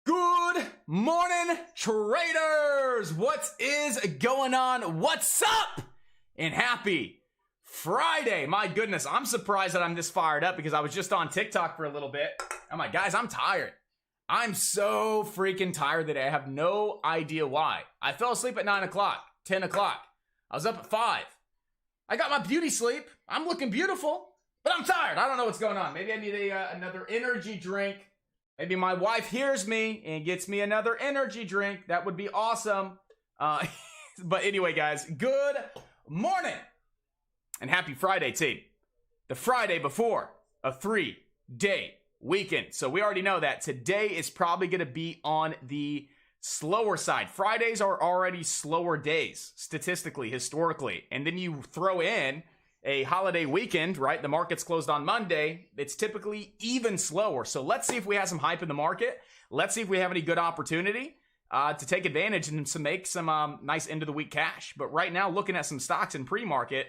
Good morning, traders. What is going on? What's up? And happy Friday. My goodness, I'm surprised that I'm this fired up because I was just on TikTok for a little bit. I'm like, guys, I'm tired. I'm so freaking tired that I have no idea why. I fell asleep at 9 o'clock, 10 o'clock. I was up at 5. I got my beauty sleep. I'm looking beautiful, but I'm tired. I don't know what's going on. Maybe I need another energy drink. Maybe my wife hears me and gets me another energy drink. That would be awesome. But anyway, guys, good morning and happy Friday, team. The Friday before a 3-day weekend. So we already know that today is probably going to be on the slower side. Fridays are already slower days, statistically, historically. And then you throw in a holiday weekend, right? The market's closed on Monday. It's typically even slower. So let's see if we have some hype in the market. Let's see if we have any good opportunity to take advantage and to make some nice end of the week cash. But right now, looking at some stocks in pre-market,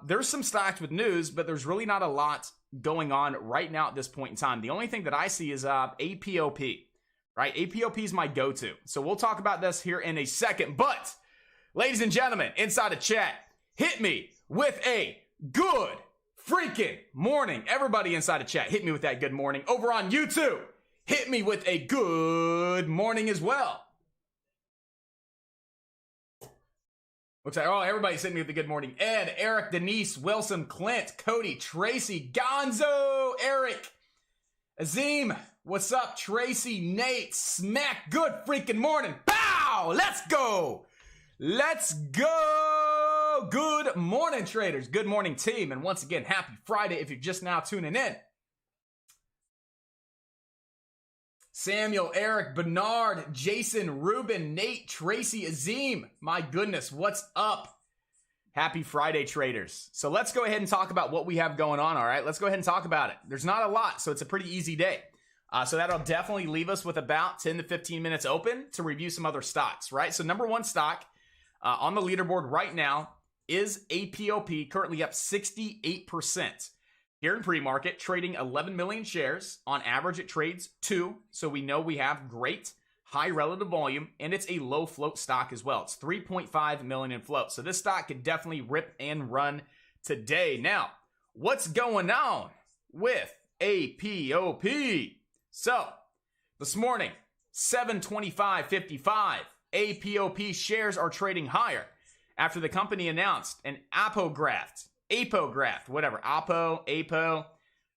there's some stocks with news, but there's really not a lot going on right now at this point in time. The only thing that I see is APOP, right? APOP is my go-to. So we'll talk about this here in a second. But ladies and gentlemen, inside the chat, hit me with a good freaking morning. Everybody inside the chat, hit me with that good morning. Over on YouTube, hit me with a good morning as well. Looks like, oh, everybody's hitting me with a good morning. Ed, Eric, Denise, Wilson, Clint, Cody, Tracy, Gonzo, Eric, Azim, what's up? Tracy, Nate, Smack, good freaking morning. Pow! Let's go! Let's go! Good morning, traders. Good morning, team. And once again, happy Friday if you're just now tuning in. Samuel, Eric, Bernard, Jason, Ruben, Nate, Tracy, Azim. My goodness, what's up? Happy Friday, traders. So let's go ahead and talk about what we have going on, all right? Let's go ahead and talk about it. There's not a lot, so it's a pretty easy day. So that'll definitely leave us with about 10 to 15 minutes open to review some other stocks, right? So number one stock on the leaderboard right now is APOP, currently up 68%. Here in pre-market, trading 11 million shares. On average, it trades 2. So we know we have great high relative volume, and it's a low float stock as well. It's 3.5 million in float. So this stock could definitely rip and run today. Now, what's going on with APOP? So this morning, 725.55, APOP shares are trading higher after the company announced an APOGraft, whatever, APO,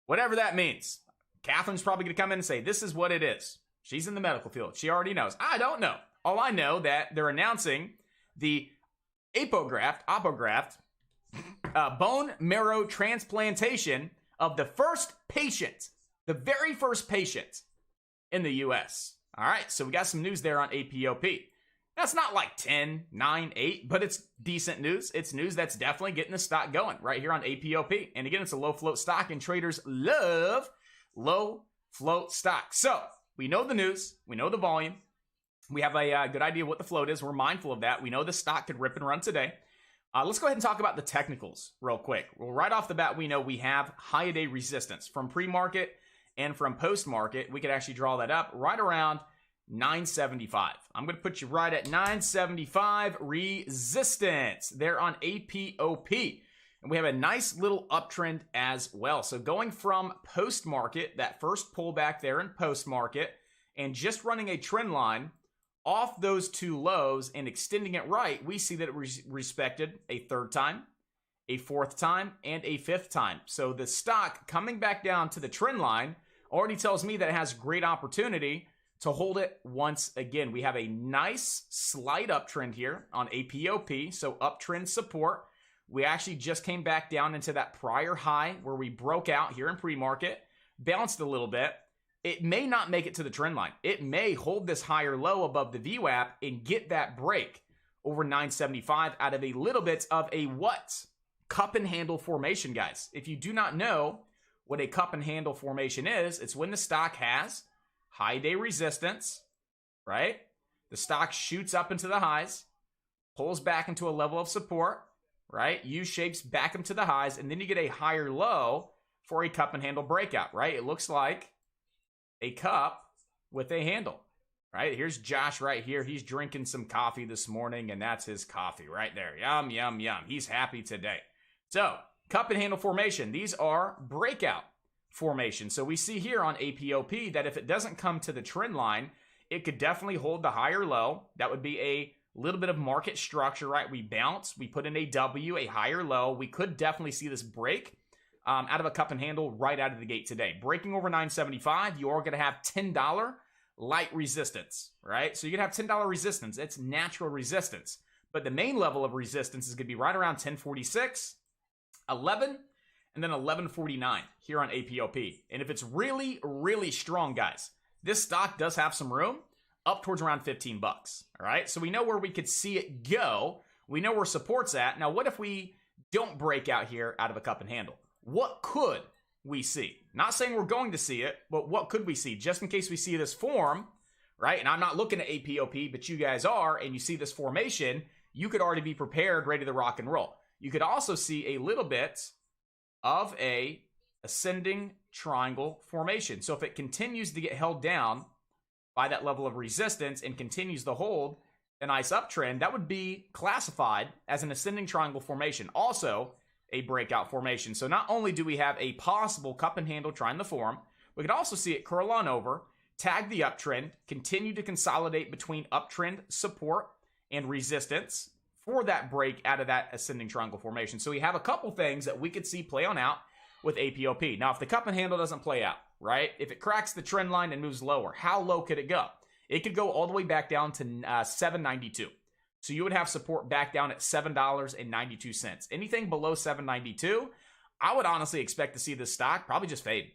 whatever that means. Catherine's probably going to come in and say, this is what it is. She's in the medical field. She already knows. I don't know. All I know that they're announcing the APOGraft, bone marrow transplantation of the first patient, the very first patient in the U.S. All right, so we got some news there on APOP. That's not like 10, 9, 8, but it's decent news. It's news that's definitely getting the stock going right here on APOP. And again, it's a low float stock, and traders love low float stock. So we know the news. We know the volume. We have a good idea what the float is. We're mindful of that. We know the stock could rip and run today. Let's go ahead and talk about the technicals real quick. Well, right off the bat, we know we have high day resistance from pre-market and from post-market. We could actually draw that up right around 975. I'm going to put you right at 975 resistance there on APOP. And we have a nice little uptrend as well. So going from post-market, that first pullback there in post-market, and just running a trend line off those two lows and extending it right, we see that it respected a third time, a fourth time, and a fifth time. So the stock coming back down to the trend line already tells me that it has great opportunity to hold it once again. We have a nice slight uptrend here on APOP, so uptrend support. We actually just came back down into that prior high where we broke out here in pre-market. bounced a little bit. It may not make it to the trend line. It may hold this higher low above the VWAP and get that break over 975 out of a little bit of a what? Cup and handle formation, guys. If you do not know what a cup and handle formation is, it's when the stock has high day resistance, right? The stock shoots up into the highs, pulls back into a level of support, right? U-shapes back into the highs, and then you get a higher low for a cup and handle breakout, right? It looks like a cup with a handle, right? Here's Josh right here. He's drinking some coffee this morning, and that's his coffee right there. Yum, yum, yum. He's happy today. So, cup and handle formation. These are breakout formations. So we see here on APOP that if it doesn't come to the trend line, it could definitely hold the higher low. That would be a little bit of market structure, right? We bounce, we put in a W, a higher low. We could definitely see this break out of a cup and handle right out of the gate today. Breaking over 975, you are going to have $10 light resistance, right? So you're going to have $10 resistance. It's natural resistance. But the main level of resistance is going to be right around 1046, 11, and then 1149 here on APOP. And if it's really, really strong, guys, this stock does have some room up towards around 15 bucks. All right. So we know where we could see it go. We know where support's at. Now, what if we don't break out here out of a cup and handle? What could we see? Not saying we're going to see it, but what could we see? Just in case we see this form, right? And I'm not looking at APOP, but you guys are, and you see this formation, you could already be prepared, ready to rock and roll. You could also see a little bit of a ascending triangle formation. So if it continues to get held down by that level of resistance and continues to hold a nice uptrend, that would be classified as an ascending triangle formation. Also, a breakout formation. So not only do we have a possible cup and handle trying to form, we could also see it curl on over, tag the uptrend, continue to consolidate between uptrend support and resistance for that break out of that ascending triangle formation. So we have a couple things that we could see play on out with APOP. Now, if the cup and handle doesn't play out, right? If it cracks the trend line and moves lower, how low could it go? It could go all the way back down to $7.92. So you would have support back down at $7.92. Anything below $7.92, I would honestly expect to see this stock probably just fade.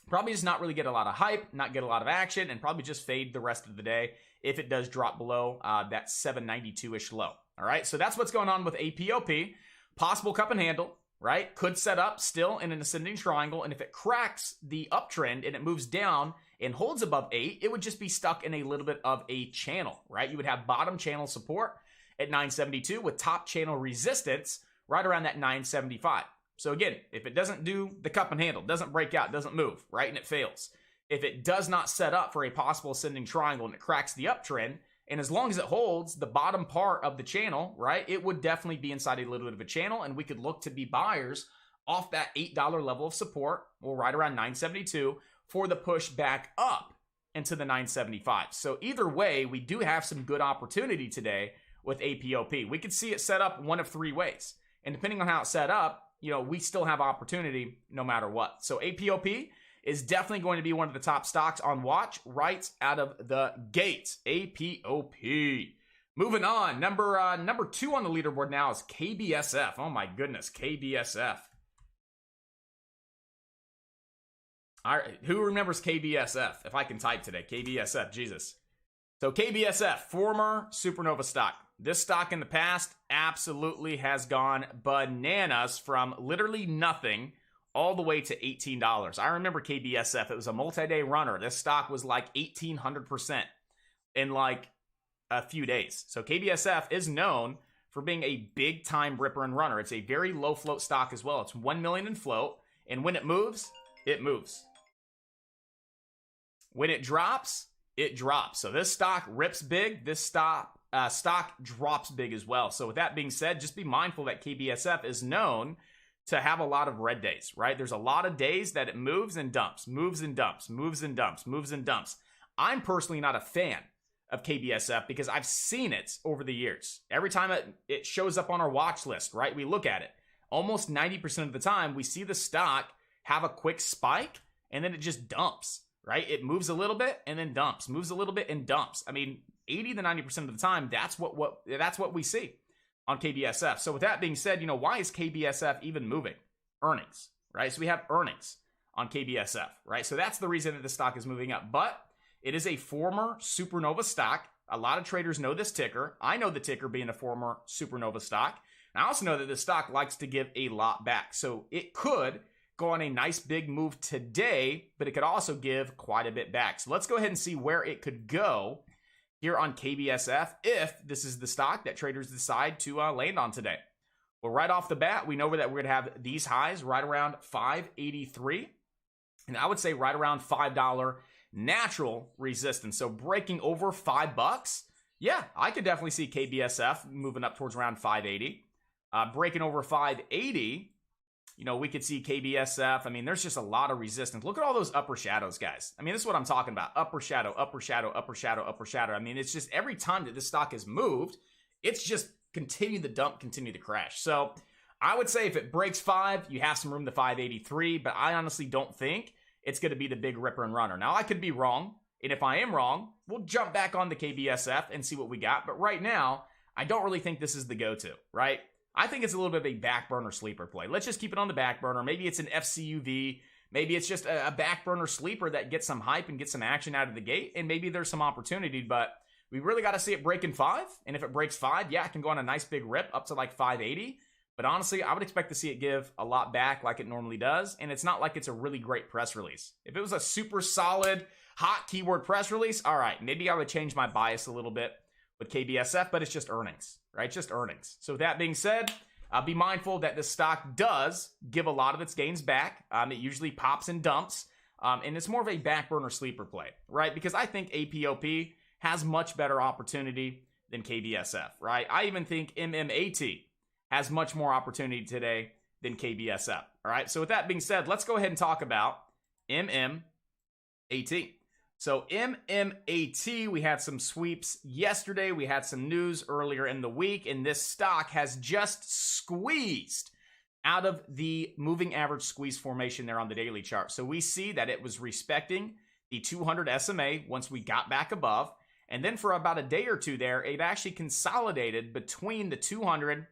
Probably just not really get a lot of hype, not get a lot of action, and probably just fade the rest of the day if it does drop below that 792-ish low. All right, so that's what's going on with APOP. Possible cup and handle, right? Could set up still in an ascending triangle, and if it cracks the uptrend and it moves down and holds above 8, it would just be stuck in a little bit of a channel, right? You would have bottom channel support at 972 with top channel resistance right around that 975. So again, if it doesn't do the cup and handle, doesn't break out, doesn't move, right, and it fails. If it does not set up for a possible ascending triangle and it cracks the uptrend, and as long as it holds the bottom part of the channel, right, it would definitely be inside a little bit of a channel, and we could look to be buyers off that $8 level of support, or right around 972, for the push back up into the 975. So either way, we do have some good opportunity today with APOP. We could see it set up one of three ways. And depending on how it's set up, you know, we still have opportunity no matter what. So APOP is definitely going to be one of the top stocks on watch right out of the gates. APOP. Moving on, number 2 on the leaderboard now is KBSF. Oh my goodness, KBSF. All right, who remembers KBSF? If I can type today, KBSF, Jesus. So KBSF, former supernova stock. This stock in the past absolutely has gone bananas from literally nothing all the way to $18. I remember KBSF. It was a multi-day runner. This stock was like 1,800% in like a few days. So KBSF is known for being a big-time ripper and runner. It's a very low float stock as well. It's 1 million in float, and when it moves, it moves. When it drops, it drops. So this stock rips big. This stock drops big as well. So with that being said, just be mindful that KBSF is known to have a lot of red days, right? There's a lot of days that it moves and dumps, moves and dumps, moves and dumps, moves and dumps. I'm personally not a fan of KBSF because I've seen it over the years. Every time it shows up on our watch list, right? We look at it. Almost 90% of the time, we see the stock have a quick spike and then it just dumps, right? It moves a little bit and then dumps, moves a little bit and dumps. I mean, 80 to 90% of the time, that's what we see on KBSF. So with that being said, you know, why is KBSF even moving? Earnings, right? So we have earnings on KBSF, right? So that's the reason that the stock is moving up. But it is a former supernova stock. A lot of traders know this ticker. I know the ticker being a former supernova stock. And I also know that this stock likes to give a lot back. So it could go on a nice big move today, but it could also give quite a bit back. So let's go ahead and see where it could go here on KBSF if this is the stock that traders decide to land on today. Well, right off the bat, we know that we're going to have these highs right around 583. And I would say right around $5 natural resistance. So breaking over $5, yeah, I could definitely see KBSF moving up towards around 580. Breaking over 580, you know, we could see KBSF. I mean, there's just a lot of resistance. Look at all those upper shadows, guys. I mean, this is what I'm talking about. Upper shadow, upper shadow, upper shadow, upper shadow. I mean, it's just every time that this stock has moved, it's just continue the dump, continue the crash. So I would say if it breaks 5, you have some room to 583, but I honestly don't think it's going to be the big ripper and runner. Now, I could be wrong, and if I am wrong, we'll jump back on the KBSF and see what we got. But right now, I don't really think this is the go-to, right? I think it's a little bit of a back burner sleeper play. Let's just keep it on the back burner. Maybe it's an FCUV. Maybe it's just a back burner sleeper that gets some hype and gets some action out of the gate, and maybe there's some opportunity, but we really got to see it breaking 5, and if it breaks 5, yeah, it can go on a nice big rip up to like 580, but honestly, I would expect to see it give a lot back like it normally does, and it's not like it's a really great press release. If it was a super solid, hot keyword press release, all right, maybe I would change my bias a little bit with KBSF, but it's just earnings, right? Just earnings. So with that being said, be mindful that this stock does give a lot of its gains back. It usually pops and dumps, and it's more of a back burner sleeper play, right? Because I think APOP has much better opportunity than KBSF, right? I even think MMAT has much more opportunity today than KBSF, all right? So with that being said, let's go ahead and talk about MMAT. So MMAT, we had some sweeps yesterday. We had some news earlier in the week, and this stock has just squeezed out of the moving average squeeze formation there on the daily chart. So we see that it was respecting the 200 SMA once we got back above. And then for about a day or two there, it actually consolidated between the 200,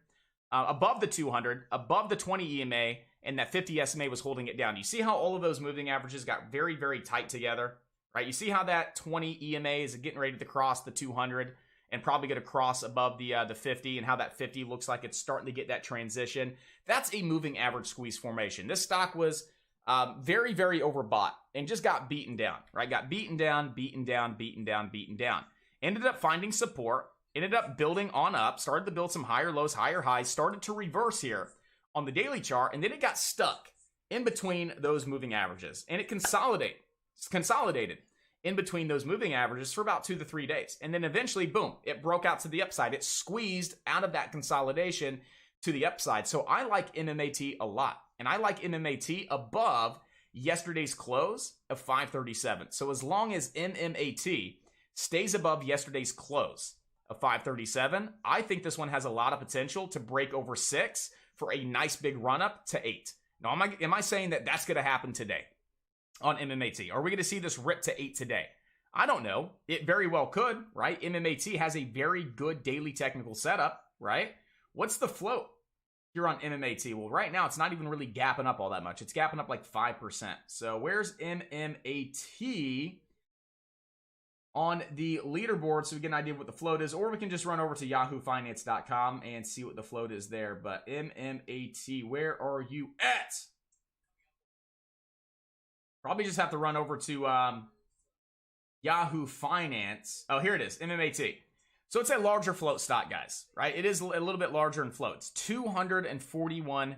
above the 200, above the 20 EMA, and that 50 SMA was holding it down. You see how all of those moving averages got very, very tight together, right? You see how that 20 EMA is getting ready to cross the 200 and probably going to cross above the 50, and how that 50 looks like it's starting to get that transition. That's a moving average squeeze formation. This stock was very, very overbought and just got beaten down, right? Got beaten down, beaten down, beaten down, beaten down. Ended up finding support, ended up building on up, started to build some higher lows, higher highs, started to reverse here on the daily chart, and then it got stuck in between those moving averages, and it consolidated in between those moving averages for about 2 to 3 days. And then eventually, boom, it broke out to the upside. It squeezed out of that consolidation to the upside. So I like MMAT a lot, and I like MMAT above yesterday's close of 537. So as long as MMAT stays above yesterday's close of 537, I think this one has a lot of potential to break over 6 for a nice big run up to 8. Now, am I saying that that's going to happen today on MMAT? Are we going to see this rip to 8 today? I don't know. It very well could, right? MMAT has a very good daily technical setup, right? What's the float here on MMAT? Well, right now, it's not even really gapping up all that much. It's gapping up like 5%. So where's MMAT on the leaderboard so we get an idea of what the float is? Or we can just run over to yahoofinance.com and see what the float is there. But MMAT, where are you at? Probably just have to run over to Yahoo Finance. Oh, here it is, MMAT. So it's a larger float stock, guys, right? It is a little bit larger in float. It's 241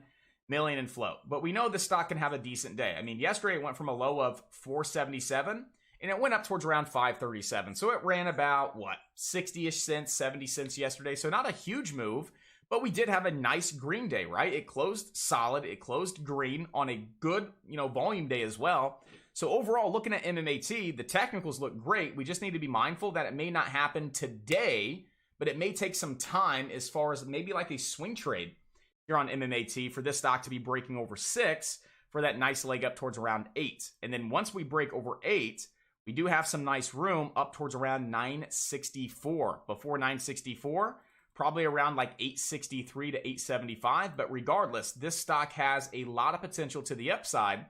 million in float. But we know the stock can have a decent day. I mean, yesterday it went from a low of 477 and it went up towards around 537. So it ran about, what, 60-ish cents, 70 cents yesterday. So not a huge move, but we did have a nice green day, right? It closed solid. It closed green on a good, volume day as well. So overall, looking at MMAT, the technicals look great. We just need to be mindful that it may not happen today, but it may take some time as far as maybe like a swing trade here on MMAT for this stock to be breaking over 6 for that nice leg up towards around 8. And then once we break over 8, we do have some nice room up towards around 964. Before 964, probably around like 863 to 875. But regardless, this stock has a lot of potential to the upside.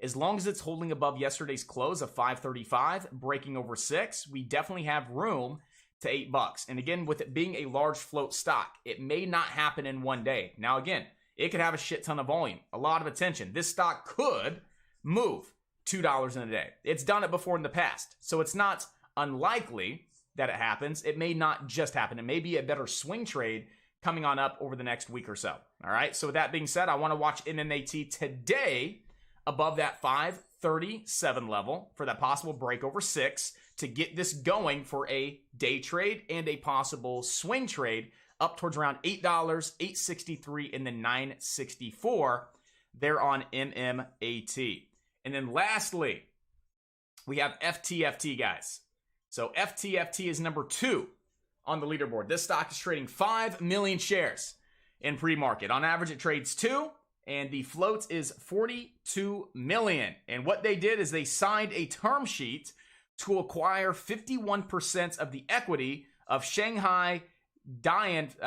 as long as it's holding above yesterday's close of 535, breaking over 6, we definitely have room to $8. And again, with it being a large float stock, it may not happen in one day. Now again, it could have a shit ton of volume, a lot of attention. This stock could move $2 in a day. It's done it before in the past, so it's not unlikely that it happens. It may not just happen. It may be a better swing trade coming on up over the next week or so. All right, so with that being said, I want to watch MMAT today above that 537 level for that possible break over 6 to get this going for a day trade and a possible swing trade up towards around $8, $8.63, and then $9.64 there on MMAT. And then lastly, we have FTFT, guys. So FTFT is number 2 on the leaderboard. This stock is trading 5 million shares in pre-market. On average, it trades 2. And the float is 42 million. And what they did is they signed a term sheet to acquire 51% of the equity of Shanghai Dynfa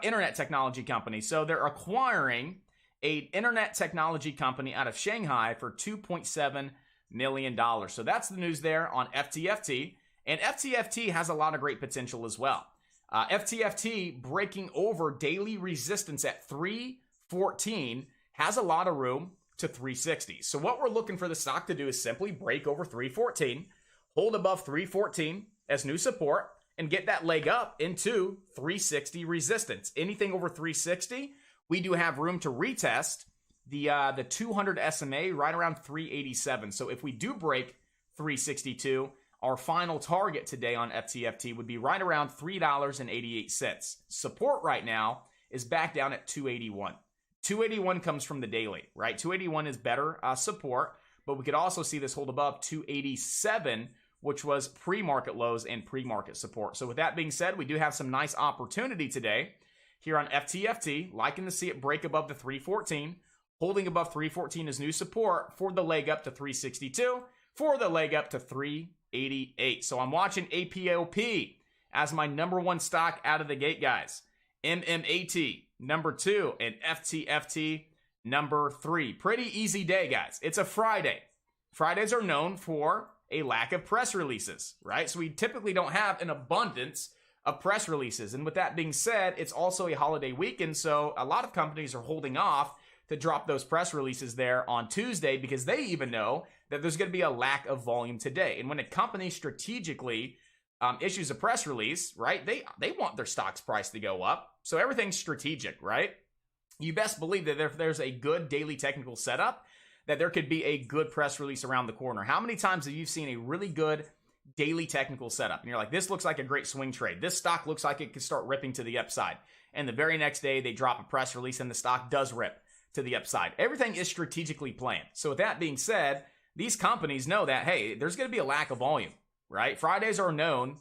Internet Technology Company. So they're acquiring an internet technology company out of Shanghai for $2.7 million. So that's the news there on FTFT. And FTFT has a lot of great potential as well. FTFT breaking over daily resistance at 314 has a lot of room to 360. So what we're looking for the stock to do is simply break over 314, hold above 314 as new support, and get that leg up into 360 resistance. Anything over 360, we do have room to retest the 200 SMA right around 387. So if we do break 362, our final target today on FTFT would be right around $3.88. Support right now is back down at 281. 281 comes from the daily, right? 281 is better support, but we could also see this hold above 287, which was pre-market lows and pre-market support. So with that being said, we do have some nice opportunity today here on FTFT. Liking to see it break above the 314. Holding above 314 is new support for the leg up to 362, for the leg up to 388. So I'm watching APOP as my number 1 stock out of the gate, guys. MMAT, number 2, and FTFT, number 3. Pretty easy day, guys. It's a Friday. Fridays are known for a lack of press releases, right? So we typically don't have an abundance of press releases. And with that being said, it's also a holiday weekend, so a lot of companies are holding off to drop those press releases there on Tuesday because they even know that there's going to be a lack of volume today. And when a company strategically issues a press release, right, they want their stock's price to go up. So everything's strategic, right? You best believe that if there's a good daily technical setup, that there could be a good press release around the corner. How many times have you seen a really good daily technical setup and you're like, this looks like a great swing trade, this stock looks like it could start ripping to the upside, and the very next day they drop a press release and the stock does rip to the upside? Everything is strategically planned. So with that being said, these companies know that, hey, there's going to be a lack of volume, right? Fridays are known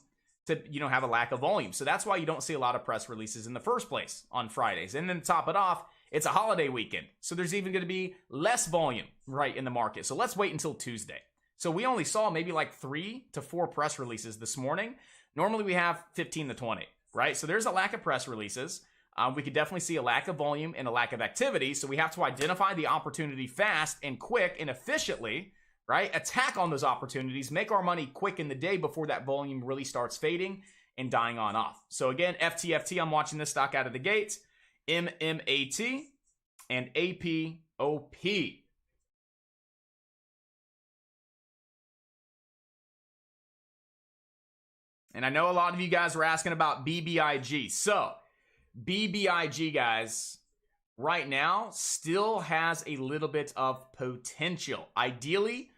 to, have a lack of volume. So that's why you don't see a lot of press releases in the first place on Fridays. And then to top it off, it's a holiday weekend. So there's even going to be less volume, right, in the market. So let's wait until Tuesday. So we only saw maybe like 3 to 4 press releases this morning. Normally we have 15 to 20, right? So there's a lack of press releases. We could definitely see a lack of volume and a lack of activity. So we have to identify the opportunity fast and quick and efficiently, right? Attack on those opportunities, make our money quick in the day before that volume really starts fading and dying on off. So again, FTFT, I'm watching this stock out of the gate. MMAT and APOP. And I know a lot of you guys were asking about BBIG. So BBIG, guys, right now still has a little bit of potential. Ideally,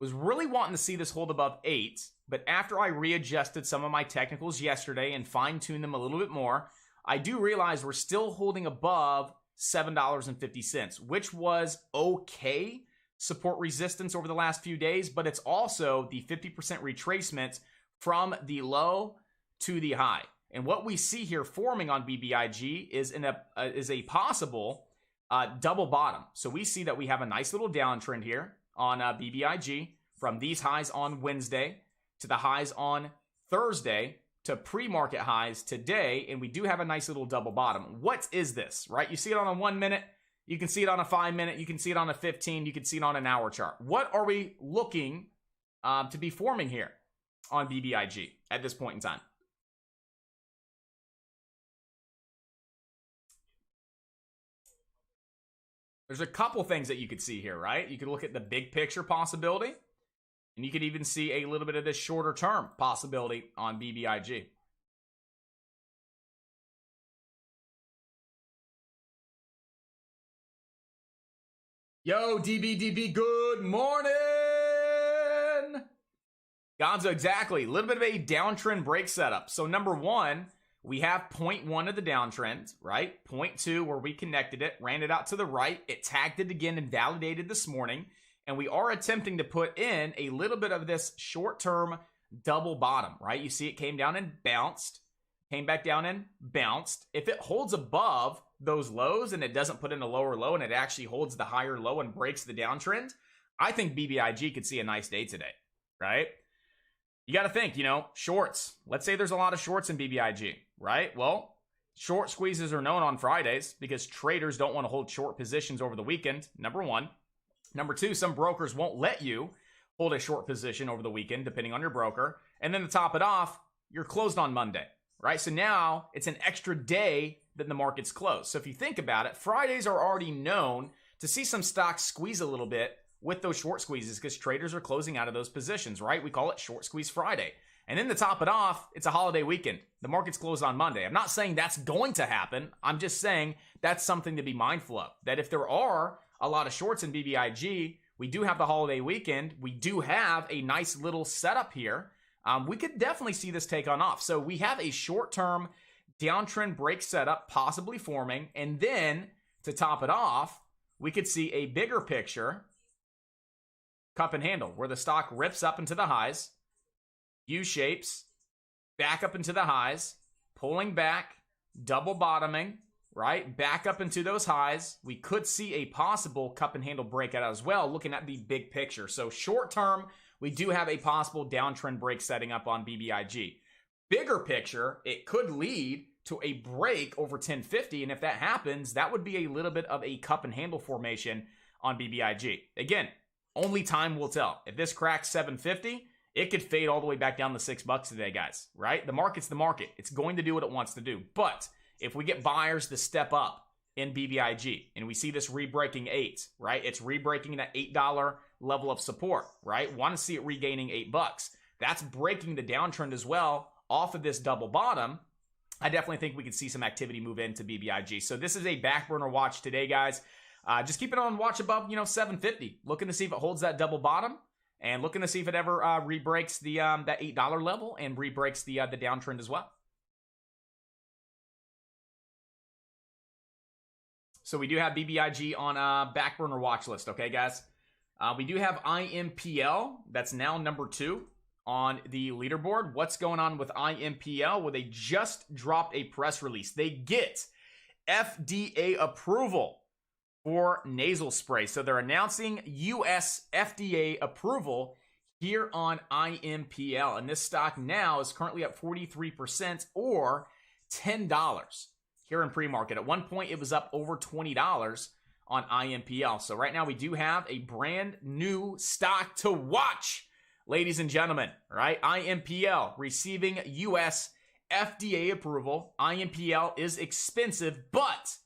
was really wanting to see this hold above 8, but after I readjusted some of my technicals yesterday and fine-tuned them a little bit more, I do realize we're still holding above $7.50, which was okay support resistance over the last few days, but it's also the 50% retracement from the low to the high. And what we see here forming on BBIG is a possible double bottom. So we see that we have a nice little downtrend here on BBIG from these highs on Wednesday to the highs on Thursday to pre-market highs today, and we do have a nice little double bottom. What is this, right? You see it on a 1 minute, You can see it on a 5-minute. You can see it on a 15. You can see it on an hour chart. What are we looking to be forming here on BBIG at this point in time? There's a couple things that you could see here, right? You could look at the big picture possibility, and you could even see a little bit of this shorter term possibility on BBIG. Yo, DBDB, good morning! Gonzo, exactly. A little bit of a downtrend break setup. So number one, we have 0.1 of the downtrend, right? 0.2 where we connected it, ran it out to the right. It tagged it again and validated this morning. And we are attempting to put in a little bit of this short-term double bottom, right? You see it came down and bounced, came back down and bounced. If it holds above those lows and it doesn't put in a lower low and it actually holds the higher low and breaks the downtrend, I think BBIG could see a nice day today, right? You got to think, shorts. Let's say there's a lot of shorts in BBIG, right? Well, short squeezes are known on Fridays because traders don't want to hold short positions over the weekend, number one. Number two, some brokers won't let you hold a short position over the weekend, depending on your broker. And then to top it off, you're closed on Monday, right? So now it's an extra day that the market's closed. So if you think about it, Fridays are already known to see some stocks squeeze a little bit with those short squeezes because traders are closing out of those positions, right? We call it Short Squeeze Friday. And then to top it off, it's a holiday weekend. The market's closed on Monday. I'm not saying that's going to happen. I'm just saying that's something to be mindful of. That if there are a lot of shorts in BBIG, we do have the holiday weekend. We do have a nice little setup here. We could definitely see this take on off. So we have a short-term downtrend break setup possibly forming. And then to top it off, we could see a bigger picture cup and handle where the stock rips up into the highs, U-shapes, back up into the highs, pulling back, double bottoming, right? Back up into those highs. We could see a possible cup and handle breakout as well, looking at the big picture. So short term, we do have a possible downtrend break setting up on BBIG. Bigger picture, it could lead to a break over 1050. And if that happens, that would be a little bit of a cup and handle formation on BBIG. Again, only time will tell. If this cracks 750, it could fade all the way back down to $6 today, guys, right? The market's the market. It's going to do what it wants to do. But if we get buyers to step up in BBIG and we see this re-breaking 8, right? It's re-breaking that $8 level of support, right? Want to see it regaining $8. That's breaking the downtrend as well off of this double bottom. I definitely think we could see some activity move into BBIG. So this is a back burner watch today, guys. Just keep it on watch above, 750. Looking to see if it holds that double bottom and looking to see if it ever re-breaks the that $8 level and re-breaks the downtrend as well. So we do have BBIG on a back burner watch list, okay, guys? We do have IMPL. That's now number 2 on the leaderboard. What's going on with IMPL? Well, they just dropped a press release. They get FDA approval for nasal spray. So they're announcing US FDA approval here on IMPL. And this stock now is currently up 43% or $10 here in pre-market. At one point, it was up over $20 on IMPL. So right now we do have a brand new stock to watch, ladies and gentlemen, right? IMPL receiving US FDA approval. IMPL is expensive, but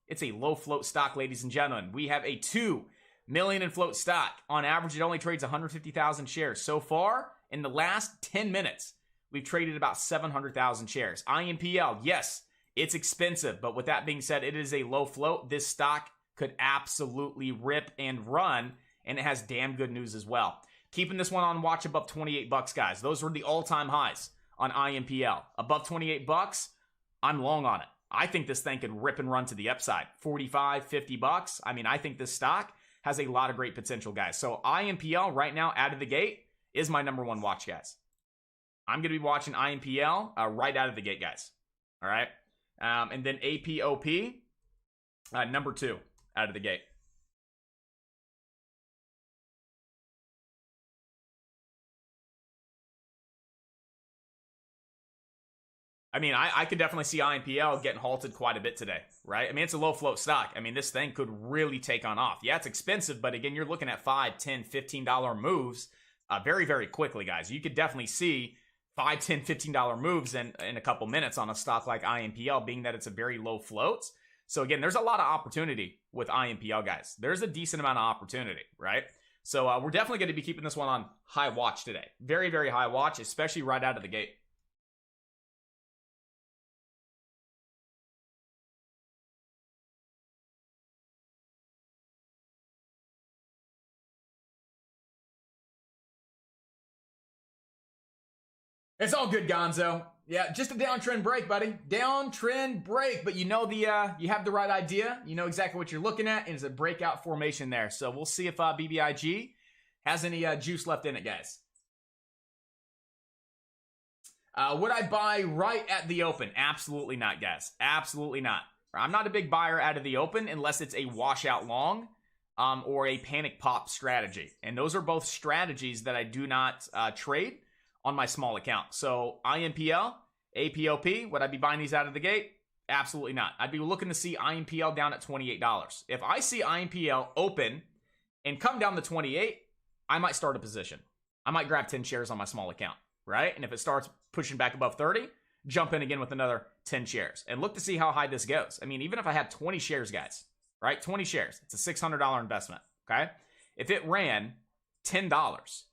it's a low float stock, ladies and gentlemen. We have a 2 million in float stock. On average, it only trades 150,000 shares. So far, in the last 10 minutes, we've traded about 700,000 shares. IMPL, yes, it's expensive. But with that being said, it is a low float. This stock could absolutely rip and run, and it has damn good news as well. Keeping this one on watch above $28, guys. Those were the all-time highs on IMPL. Above $28, I'm long on it. I think this thing could rip and run to the upside. $45, $50. I mean, I think this stock has a lot of great potential, guys. So IMPL right now out of the gate is my number 1 watch, guys. I'm going to be watching IMPL right out of the gate, guys. All right. And then APOP, number 2 out of the gate. I mean, I could definitely see IMPL getting halted quite a bit today, right? I mean, it's a low float stock. I mean, this thing could really take on off. Yeah, it's expensive, but again, you're looking at $5, $10, $15 moves very, very quickly, guys. You could definitely see $5, $10, $15 moves in a couple minutes on a stock like IMPL, being that it's a very low float. So again, there's a lot of opportunity with IMPL, guys. There's a decent amount of opportunity, right? So we're definitely going to be keeping this one on high watch today. Very, very high watch, especially right out of the gate. It's all good, Gonzo. Yeah, just a downtrend break, buddy. Downtrend break, but you know you have the right idea. You know exactly what you're looking at, and it's a breakout formation there. So we'll see if BBIG has any juice left in it, guys. Would I buy right at the open? Absolutely not, guys. Absolutely not. I'm not a big buyer out of the open unless it's a washout long or a panic pop strategy. And those are both strategies that I do not trade on my small account. So IMPL, APOP, would I be buying these out of the gate? Absolutely not. I'd be looking to see IMPL down at $28. If I see IMPL open and come down to 28, I might start a position. I might grab 10 shares on my small account, right? And if it starts pushing back above 30, jump in again with another 10 shares and look to see how high this goes. I mean, even if I had 20 shares, guys, right? 20 shares, it's a $600 investment, okay? If it ran $10,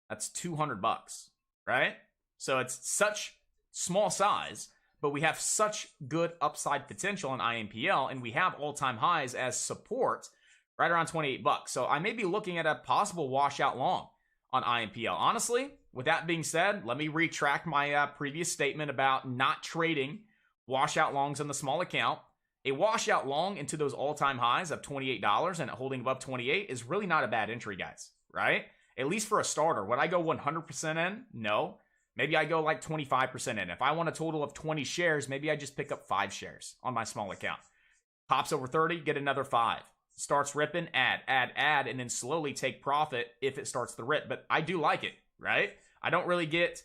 that's $200. Right? So it's such small size, but we have such good upside potential in IMPL, and we have all-time highs as support right around 28 bucks. So I may be looking at a possible washout long on IMPL. Honestly, with that being said, let me retract my previous statement about not trading washout longs on the small account. A washout long into those all-time highs of $28 and holding above 28 is really not a bad entry, guys, right? At least for a starter. Would I go 100% in? No. Maybe I go like 25% in. If I want a total of 20 shares, maybe I just pick up 5 shares on my small account. Pops over 30, get another 5. Starts ripping, add, and then slowly take profit if it starts to rip. But I do like it, right? I don't really get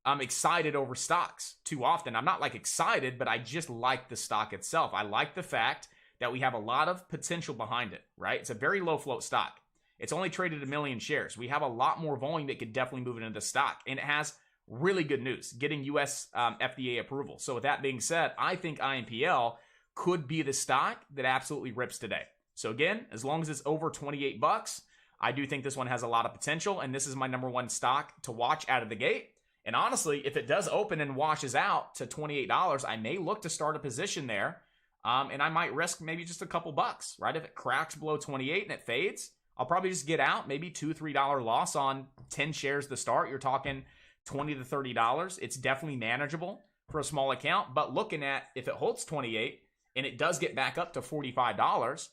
excited over stocks too often. I'm not like excited, but I just like the stock itself. I like the fact that we have a lot of potential behind it, right? It's a very low float stock. It's only traded 1 million shares. We have a lot more volume that could definitely move it into the stock. And it has really good news, getting US FDA approval. So with that being said, I think IMPL could be the stock that absolutely rips today. So again, as long as it's over 28 bucks, I do think this one has a lot of potential. And this is my number one stock to watch out of the gate. And honestly, if it does open and washes out to $28, I may look to start a position there. And I might risk maybe just a couple bucks, right? If it cracks below 28 and it fades, I'll probably just get out, maybe $2, $3 loss on 10 shares to start. You're talking $20 to $30. It's definitely manageable for a small account. But looking at if it holds 28 and it does get back up to $45,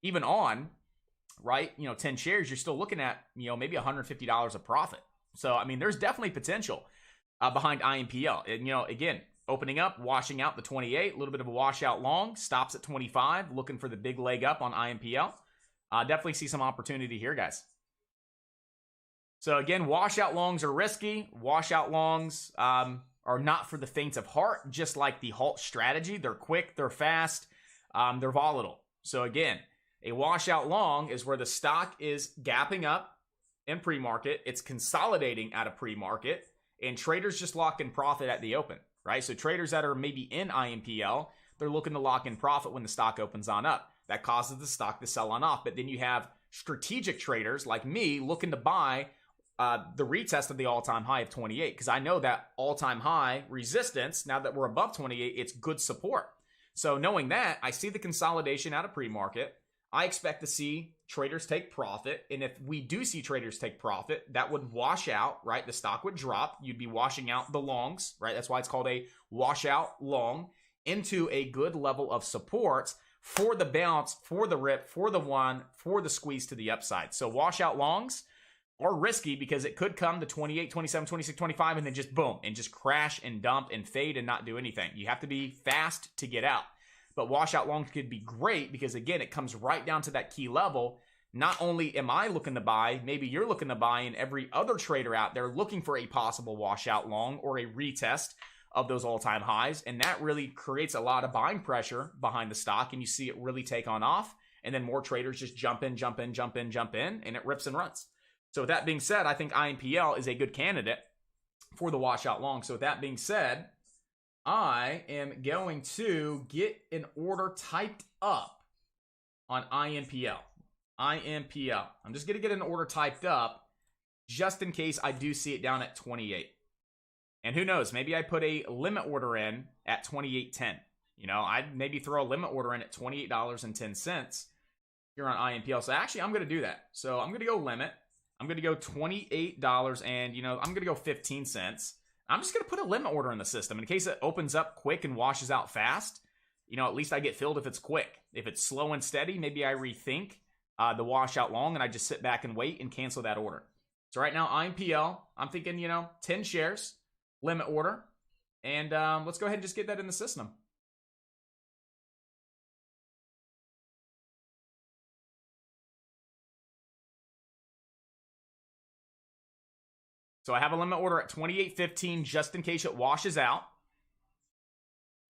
even on, right, 10 shares, you're still looking at, maybe $150 of profit. So, I mean, there's definitely potential behind IMPL. And, again, opening up, washing out the 28, a little bit of a washout long, stops at 25, looking for the big leg up on IMPL. Definitely see some opportunity here, guys. So again, washout longs are risky. Washout longs are not for the faint of heart, just like the halt strategy. They're quick, they're fast, they're volatile. So again, a washout long is where the stock is gapping up in pre-market. It's consolidating at a pre-market, and traders just lock in profit at the open, right? So traders that are maybe in IMPL, they're looking to lock in profit when the stock opens on up. That causes the stock to sell on off. But then you have strategic traders like me looking to buy the retest of the all-time high of 28, because I know that all-time high resistance, now that we're above 28, it's good support. So knowing that, I see the consolidation out of pre-market. I expect to see traders take profit. And if we do see traders take profit, that would wash out, right? The stock would drop. You'd be washing out the longs, right? That's why it's called a washout long into a good level of support for the bounce, for the rip, for the one, for the squeeze to the upside. So washout longs are risky because it could come to 28, 27, 26, 25, and then just boom, and just crash and dump and fade and not do anything. You have to be fast to get out. But washout longs could be great because, again, it comes right down to that key level. Not only am I looking to buy, maybe you're looking to buy, and every other trader out there looking for a possible washout long or a retest of those all-time highs, and that really creates a lot of buying pressure behind the stock, and you see it really take on off, and then more traders just jump in, and it rips and runs. So with that being said, I think IMPL is a good candidate for the washout long. So with that being said, I am going to get an order typed up on IMPL. IMPL. I'm just going to get an order typed up just in case I do see it down at 28. And who knows, maybe I put a limit order in at 28.10. You know, I'd maybe throw a limit order in at $28.10 here on IMPL. So actually, I'm going to do that. So I'm going to go limit. I'm going to go $28 and, I'm going to go 15 cents. I'm just going to put a limit order in the system in case it opens up quick and washes out fast. At least I get filled if it's quick. If it's slow and steady, maybe I rethink the washout long and I just sit back and wait and cancel that order. So right now, IMPL, I'm thinking, 10 shares, limit order. And let's go ahead and just get that in the system. So I have a limit order at 28.15 just in case it washes out.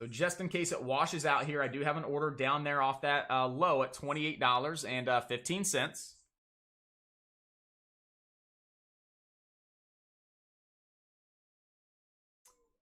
So just in case it washes out here, I do have an order down there off that low at $28.15.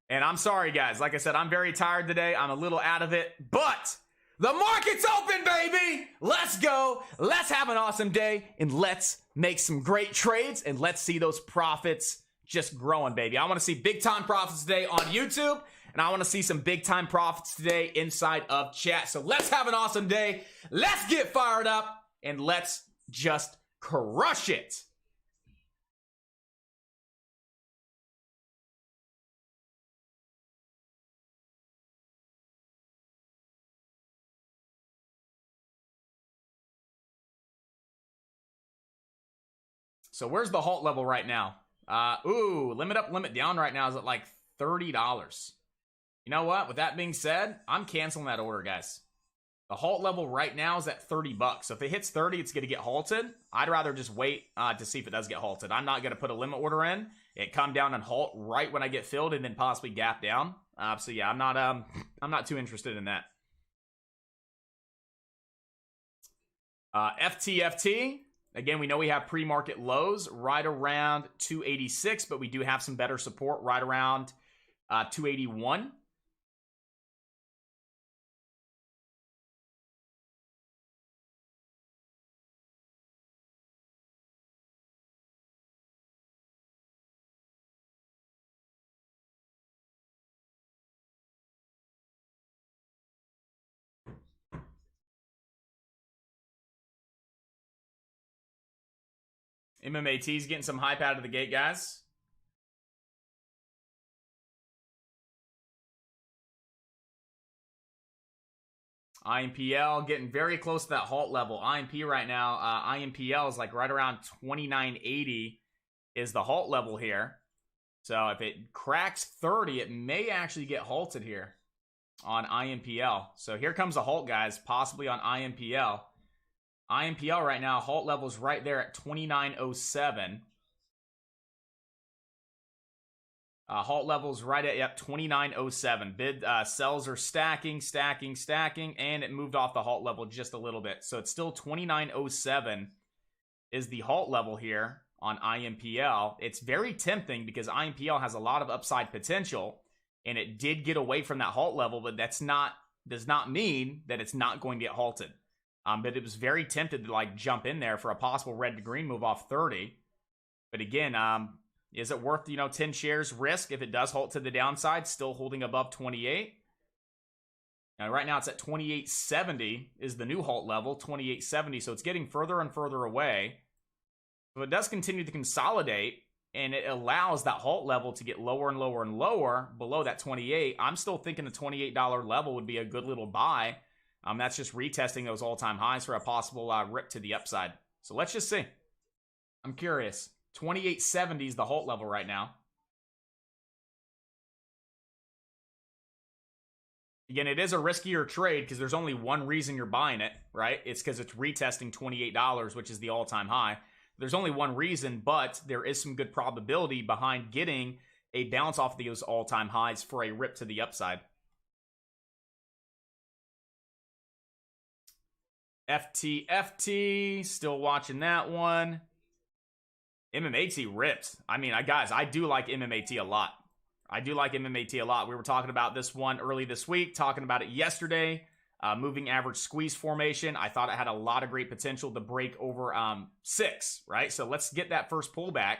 And I'm sorry, guys. Like I said, I'm very tired today. I'm a little out of it, but the market's open, baby. Let's go. Let's have an awesome day, and let's make some great trades, and let's see those profits just growing, baby. I want to see big-time profits today on YouTube, and I want to see some big-time profits today inside of chat. So let's have an awesome day. Let's get fired up, and let's just crush it. So where's the halt level right now? Limit up, limit down right now is at like $30. You know what? With that being said, I'm canceling that order, guys. The halt level right now is at $30. So if it hits 30, it's going to get halted. I'd rather just wait to see if it does get halted. I'm not going to put a limit order in. It come down and halt right when I get filled and then possibly gap down. So yeah, I'm not too interested in that. FTFT. Again, we know we have pre-market lows right around 286, but we do have some better support right around 281. MMAT is getting some hype out of the gate, guys. IMPL getting very close to that halt level. IMP right now, IMPL is like right around 2980 is the halt level here. So if it cracks 30, it may actually get halted here on IMPL. So here comes a halt, guys, possibly on IMPL. IMPL right now, halt level's right there at 2907. Halt level's right at 2907. Bid sells are stacking, and it moved off the halt level just a little bit. So it's still 2907 is the halt level here on IMPL. It's very tempting because IMPL has a lot of upside potential, and it did get away from that halt level, but does not mean that it's not going to get halted. But it was very tempted to like jump in there for a possible red to green move off 30. But again, is it worth 10 shares risk if it does halt to the downside, still holding above 28? Now right now it's at 2870 is the new halt level, 2870. So it's getting further and further away. So it does continue to consolidate, and it allows that halt level to get lower and lower and lower below that 28. I'm still thinking the $28 level would be a good little buy. That's just retesting those all-time highs for a possible rip to the upside. So let's just see. I'm curious. 2870 is the halt level right now. Again, it is a riskier trade because there's only one reason you're buying it, right? It's because it's retesting $28, which is the all-time high. There's only one reason, but there is some good probability behind getting a bounce off of those all-time highs for a rip to the upside. FTFT, still watching that one. MMAT ripped. I mean, guys, I do like MMAT a lot. I do like MMAT a lot. We were talking about this one early this week, talking about it yesterday. Moving average squeeze formation. I thought it had a lot of great potential to break over 6, right? So let's get that first pullback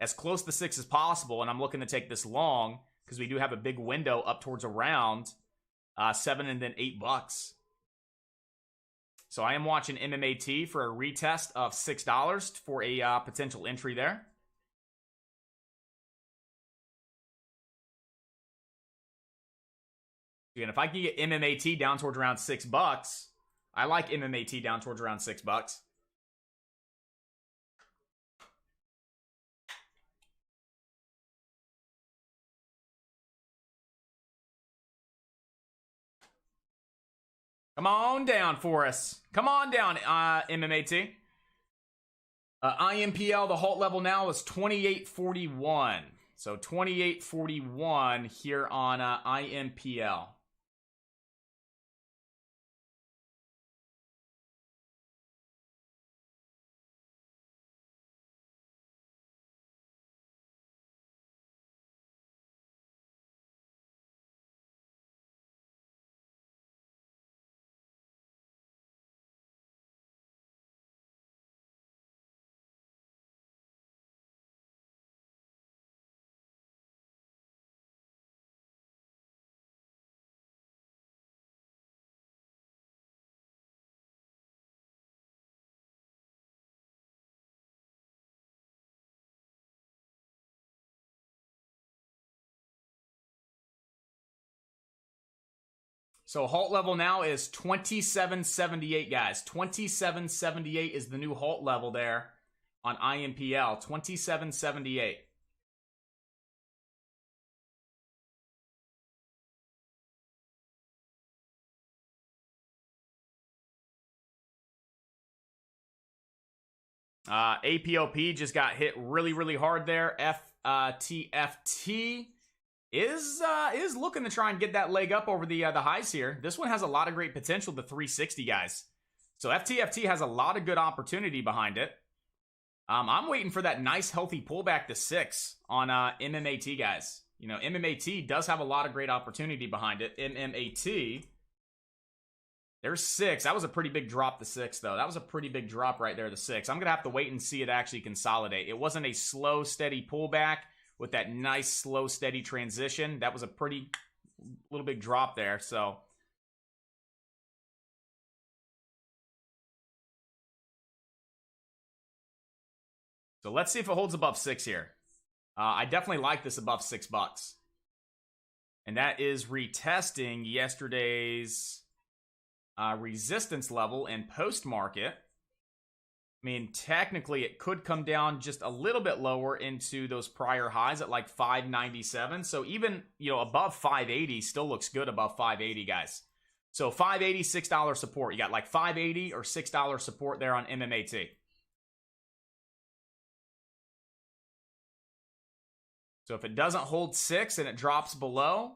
as close to 6 as possible. And I'm looking to take this long because we do have a big window up towards around 7 and then $8. So I am watching MMAT for a retest of $6 for a potential entry there. Again, if I can get MMAT down towards around $6, I like MMAT down towards around $6. Come on down for us. Come on down, MMAT. IMPL, the halt level now is 28.41. So 28.41 here on IMPL. So halt level now is 27.78, guys. 27.78 is the new halt level there on IMPL. 27.78. APOP just got hit really hard there. FTFT is looking to try and get that leg up over the highs here. This one has a lot of great potential to 360, guys. So FTFT has a lot of good opportunity behind it. I'm waiting for that nice healthy pullback to 6 on MMAT, guys. You know, MMAT does have a lot of great opportunity behind it. MMAT, there's 6. That was a pretty big drop to 6, though. That was a pretty big drop right there to 6. I'm going to have to wait and see it actually consolidate. It wasn't a slow, steady pullback with that nice, slow, steady transition. That was a pretty little big drop there, so. So let's see if it holds above 6 here. I definitely like this above $6. And that is retesting yesterday's resistance level and post-market. I mean, technically, it could come down just a little bit lower into those prior highs at like 597. So even, you know, above 580 still looks good above 580, guys. So 580, $6 support. You got like 580 or $6 support there on MMAT. So if it doesn't hold 6 and it drops below,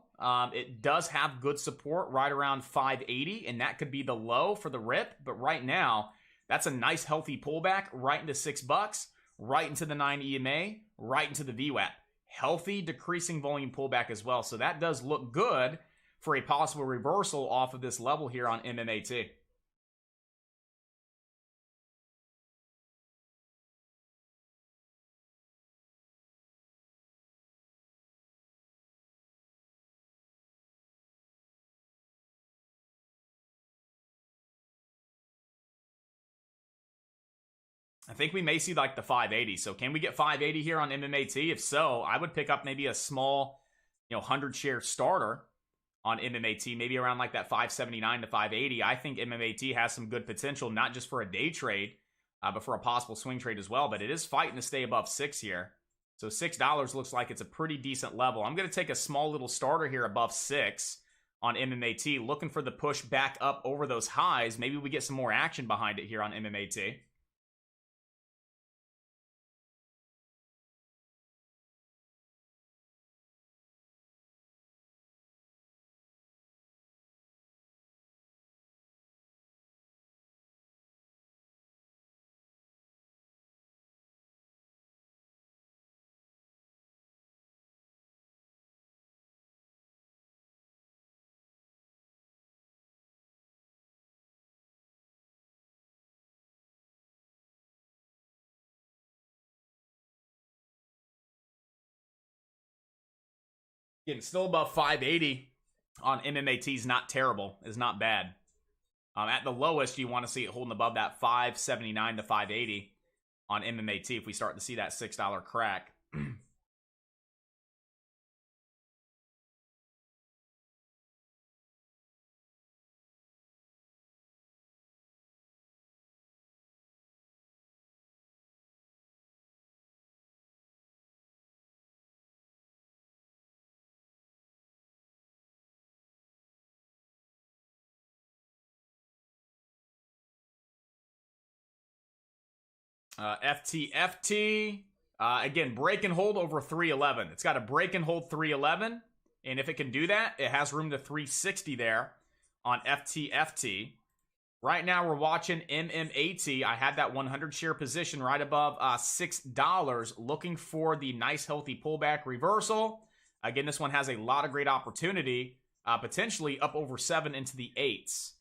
it does have good support right around 580, and that could be the low for the rip. But right now, that's a nice healthy pullback right into $6, right into the 9 EMA, right into the VWAP. Healthy decreasing volume pullback as well. So that does look good for a possible reversal off of this level here on MMAT. I think we may see like the 580. So can we get 580 here on MMAT? If so, I would pick up maybe a small, 100 share starter on MMAT, maybe around like that 579 to 580. I think MMAT has some good potential, not just for a day trade, but for a possible swing trade as well. But it is fighting to stay above 6 here. So $6 looks like it's a pretty decent level. I'm going to take a small little starter here above 6 on MMAT, looking for the push back up over those highs. Maybe we get some more action behind it here on MMAT. Again, still above 580 on MMAT is not terrible. Is not bad. At the lowest, you want to see it holding above that 579 to 580 on MMAT if we start to see that $6 crack. FTFT, again, break and hold over 311. It's got to break and hold 311, and if it can do that, it has room to 360 there on FTFT. Right now, we're watching MMAT. I had that 100 share position right above $6, looking for the nice, healthy pullback reversal. Again, this one has a lot of great opportunity, potentially up over 7 into the 8s.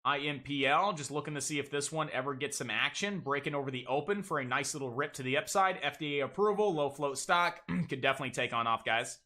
IMPL, just looking to see if this one ever gets some action. Breaking over the open for a nice little rip to the upside. FDA approval, low float stock. Could definitely take on off, guys.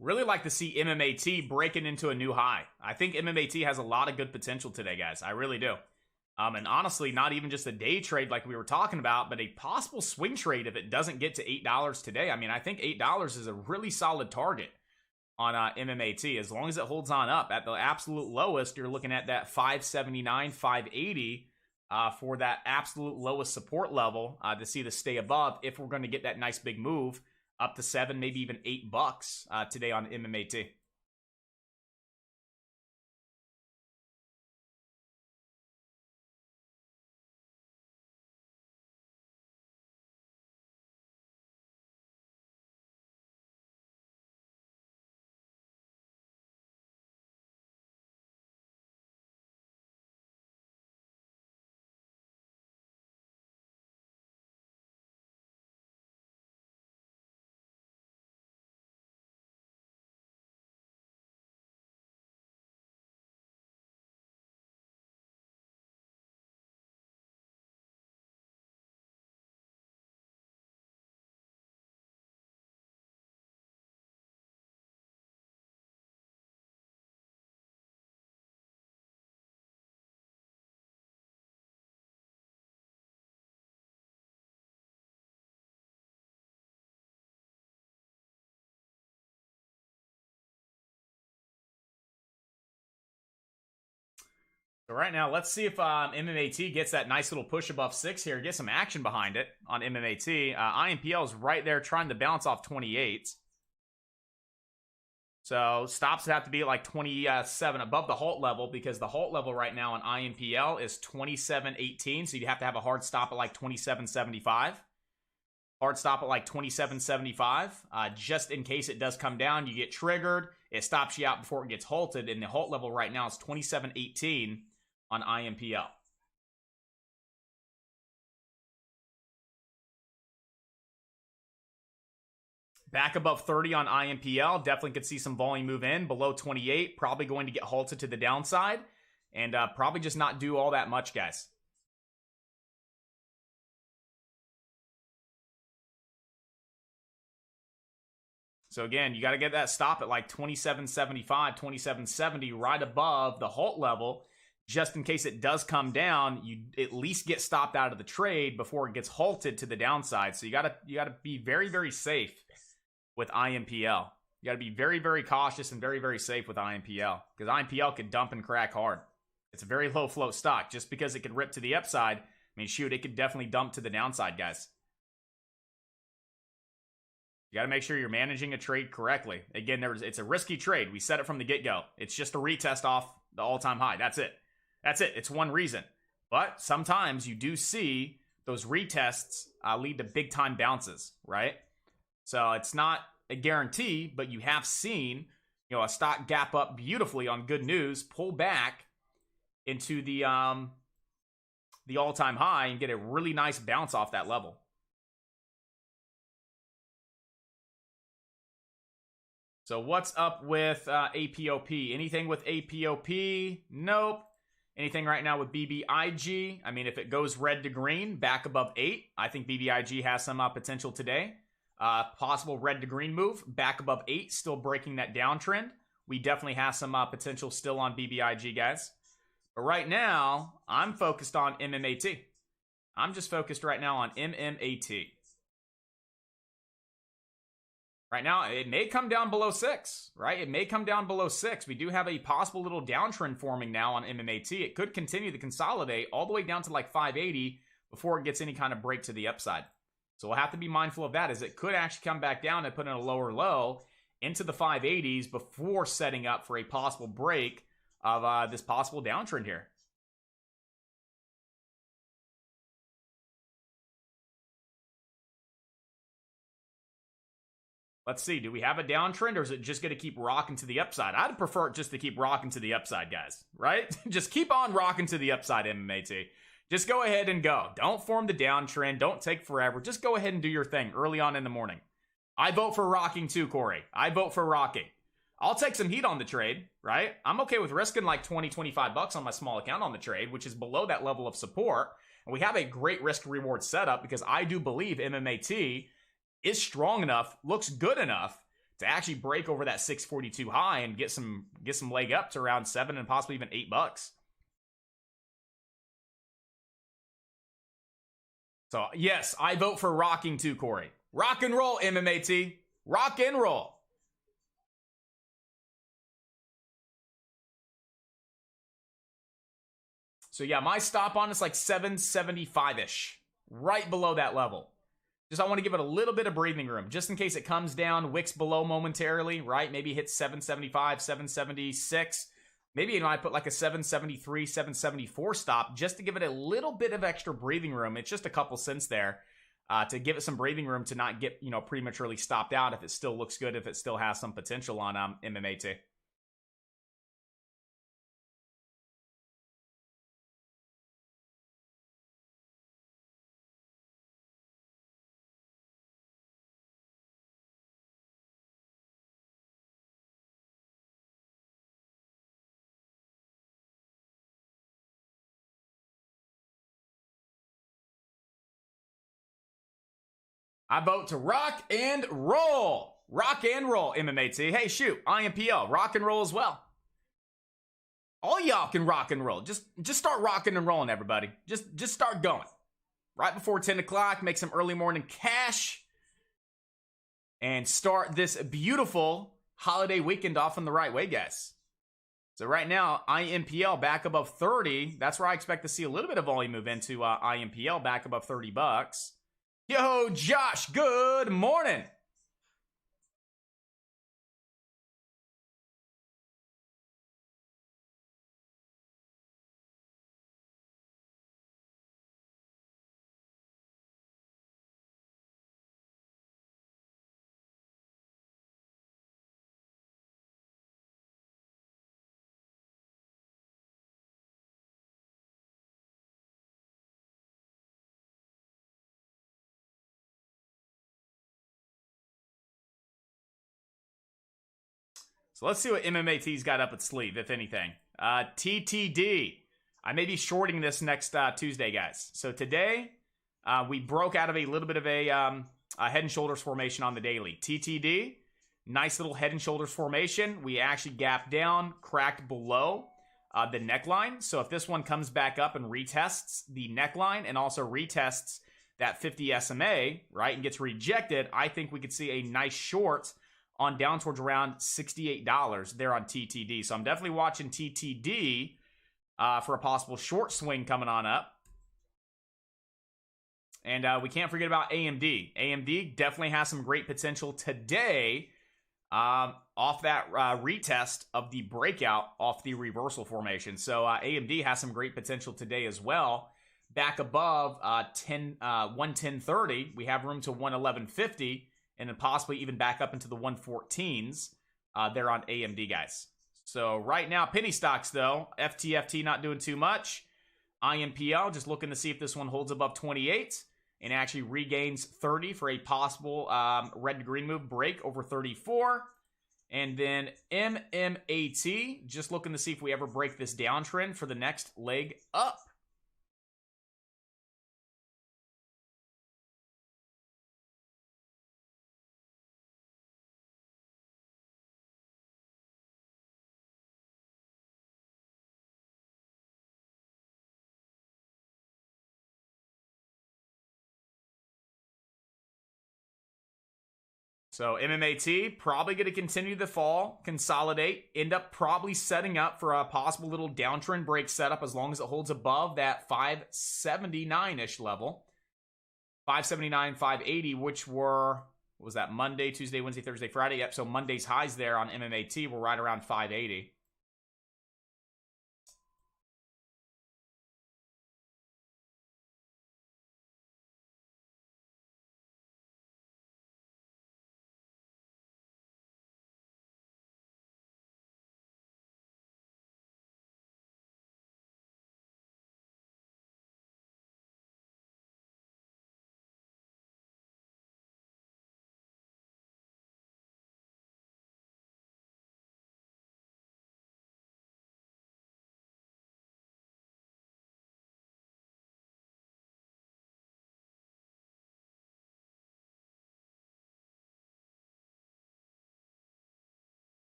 Really like to see MMAT breaking into a new high. I think MMAT has a lot of good potential today, guys. I really do. And honestly, not even just a day trade like we were talking about, but a possible swing trade if it doesn't get to $8 today. I mean, I think $8 is a really solid target on MMAT as long as it holds on up. At the absolute lowest, you're looking at that 579, 580 for that absolute lowest support level to see this stay above if we're going to get that nice big move up to $7, maybe even $8 today on MMAT. So right now, let's see if MMAT gets that nice little push above 6 here, get some action behind it on MMAT. IMPL is right there trying to bounce off 28. So stops have to be at like 27 above the halt level because the halt level right now on IMPL is 27.18. So you'd have to have a hard stop at like 27.75. Hard stop at like 27.75. Just in case it does come down, you get triggered. It stops you out before it gets halted. And the halt level right now is 27.18 on IMPL. Back above 30 on IMPL. Definitely could see some volume move in. Below 28, probably going to get halted to the downside. And probably just not do all that much, guys. So again, you got to get that stop at like 27.75, 27.70, right above the halt level. Just in case it does come down, you at least get stopped out of the trade before it gets halted to the downside. So you gotta be very, very safe with IMPL. You gotta be very, very cautious and very, very safe with IMPL because IMPL could dump and crack hard. It's a very low float stock. Just because it could rip to the upside, I mean, shoot, it could definitely dump to the downside, guys. You got to make sure you're managing a trade correctly. Again, it's a risky trade. We said it from the get-go. It's just a retest off the all-time high. That's it. That's it. It's one reason. But sometimes you do see those retests lead to big time bounces, right? So it's not a guarantee, but you have seen, you know, a stock gap up beautifully on good news, pull back into the all-time high and get a really nice bounce off that level. So what's up with APOP? Anything with APOP? Nope. Anything right now with BBIG? I mean, if it goes red to green, back above 8, I think BBIG has some potential today. Possible red to green move, back above 8, still breaking that downtrend. We definitely have some potential still on BBIG, guys. But right now, I'm focused on MMAT. I'm just focused right now on MMAT. Right now, it may come down below 6, right? It may come down below 6. We do have a possible little downtrend forming now on MMAT. It could continue to consolidate all the way down to like 580 before it gets any kind of break to the upside. So we'll have to be mindful of that, as it could actually come back down and put in a lower low into the 580s before setting up for a possible break of this possible downtrend here. Let's see, do we have a downtrend, or is it just going to keep rocking to the upside? I'd prefer it just to keep rocking to the upside, guys, right? Just keep on rocking to the upside, MMAT. Just go ahead and go. Don't form the downtrend. Don't take forever. Just go ahead and do your thing early on in the morning. I vote for rocking too, Corey. I vote for rocking. I'll take some heat on the trade, right? I'm okay with risking like 20, 25 bucks on my small account on the trade, which is below that level of support. And we have a great risk reward setup, because I do believe MMAT is strong enough, looks good enough to actually break over that 642 high and get some leg up to around 7 and possibly even 8 bucks. So yes, I vote for rocking too, Corey. Rock and roll, MMAT. Rock and roll. So yeah, my stop on is like 775-ish, right below that level. Just I want to give it a little bit of breathing room, just in case it comes down, wicks below momentarily, right? Maybe hits 775, 776. Maybe, you know, I put like a 773, 774 stop, just to give it a little bit of extra breathing room. It's just a couple cents there to give it some breathing room to not get, you know, prematurely stopped out if it still looks good, if it still has some potential on MMAT. I vote to rock and roll. Rock and roll, MMAT. Hey, shoot, IMPL, rock and roll as well. All y'all can rock and roll. Just start rocking and rolling, everybody. Just start going. Right before 10 o'clock, make some early morning cash, and start this beautiful holiday weekend off in the right way, guys. So right now, IMPL back above 30. That's where I expect to see a little bit of volume move into IMPL back above 30 bucks. Yo, Josh, good morning. So let's see what MMAT's got up its sleeve, if anything. TTD. I may be shorting this next Tuesday, guys. So today, we broke out of a little bit of a head and shoulders formation on the daily. TTD, nice little head and shoulders formation. We actually gapped down, cracked below the neckline. So if this one comes back up and retests the neckline and also retests that 50 SMA, right, and gets rejected, I think we could see a nice short on down towards around $68 there on TTD. So I'm definitely watching TTD for a possible short swing coming on up. And we can't forget about AMD. AMD definitely has some great potential today off that retest of the breakout off the reversal formation. So AMD has some great potential today as well. Back above 110.30, we have room to 111.50, and then possibly even back up into the 114s there on AMD, guys. So right now, penny stocks though, FTFT not doing too much. IMPL just looking to see if this one holds above 28 and actually regains 30 for a possible red to green move break over 34. And then MMAT just looking to see if we ever break this downtrend for the next leg up. So MMAT probably going to continue the fall, consolidate, end up probably setting up for a possible little downtrend break setup as long as it holds above that 579-ish level. 579, 580, which were, what was that, Monday, Tuesday, Wednesday, Thursday, Friday? Yep, so Monday's highs there on MMAT were right around 580.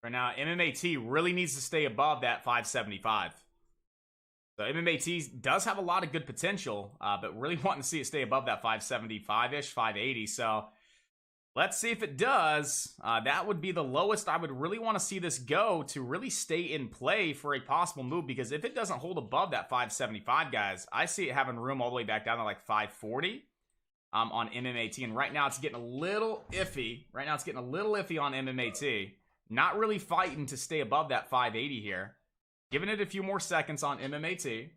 Right now, MMAT really needs to stay above that 575. So MMAT does have a lot of good potential, but really wanting to see it stay above that 575-ish, 580. So let's see if it does. That would be the lowest I would really want to see this go to really stay in play for a possible move, because if it doesn't hold above that 575, guys, I see it having room all the way back down to like 540 on MMAT. And right now it's getting a little iffy. Right now it's getting a little iffy on MMAT. Not really fighting to stay above that 580 here. Giving it a few more seconds on MMAT.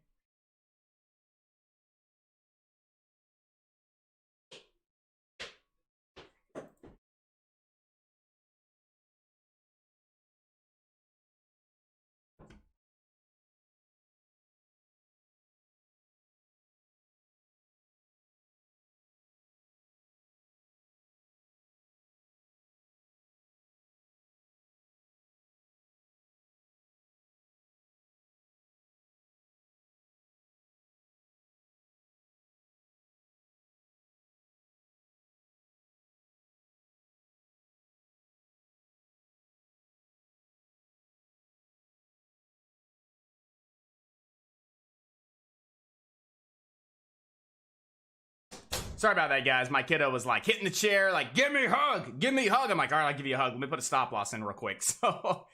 Sorry about that, guys. My kiddo was like hitting the chair, like, give me a hug, give me a hug. I'm like, all right, I'll give you a hug. Let me put a stop loss in real quick. So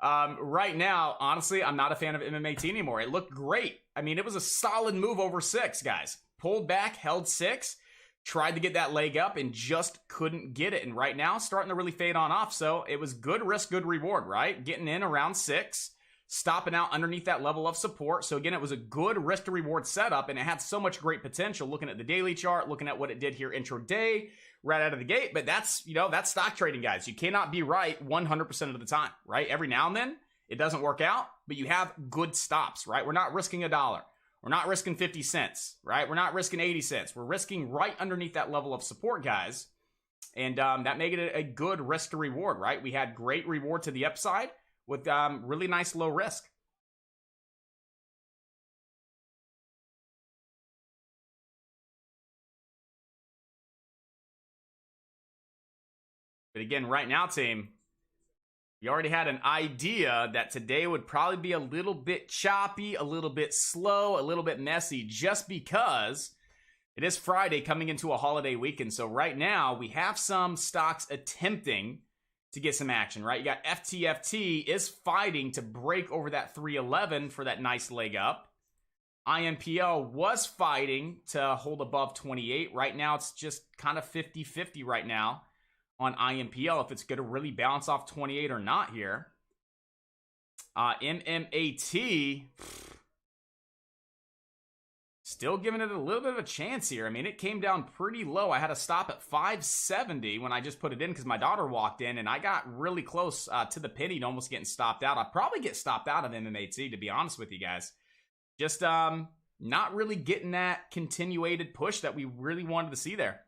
right now, honestly, I'm not a fan of MMAT anymore. It looked great. I mean, it was a solid move over 6, guys. Pulled back, held 6, tried to get that leg up and just couldn't get it. And right now, starting to really fade on off. So it was good risk, good reward, right? Getting in around 6. Stopping out underneath that level of support. So again, it was a good risk to reward setup, and it had so much great potential looking at the daily chart, looking at what it did here intraday right out of the gate. But that's, you know, that's stock trading, guys. You cannot be right 100% of the time, right? Every now and then it doesn't work out, but you have good stops, right? We're not risking $1. We're not risking 50 cents, right? We're not risking 80 cents. We're risking right underneath that level of support, guys. And that made it a good risk to reward, right? We had great reward to the upside with really nice low risk. But again, right now, team, you already had an idea that today would probably be a little bit choppy, a little bit slow, a little bit messy, just because it is Friday coming into a holiday weekend. So right now, we have some stocks attempting to get some action, right? You got FTFT is fighting to break over that 311 for that nice leg up. IMPL was fighting to hold above 28. Right now, it's just kind of 50-50 right now on IMPL if it's going to really bounce off 28 or not here. MMAT, still giving it a little bit of a chance here. I mean, it came down pretty low. I had to stop at 570 when I just put it in because my daughter walked in, and I got really close to the penny to almost getting stopped out. I'd probably get stopped out of MMAT, to be honest with you guys. Just not really getting that continuated push that we really wanted to see there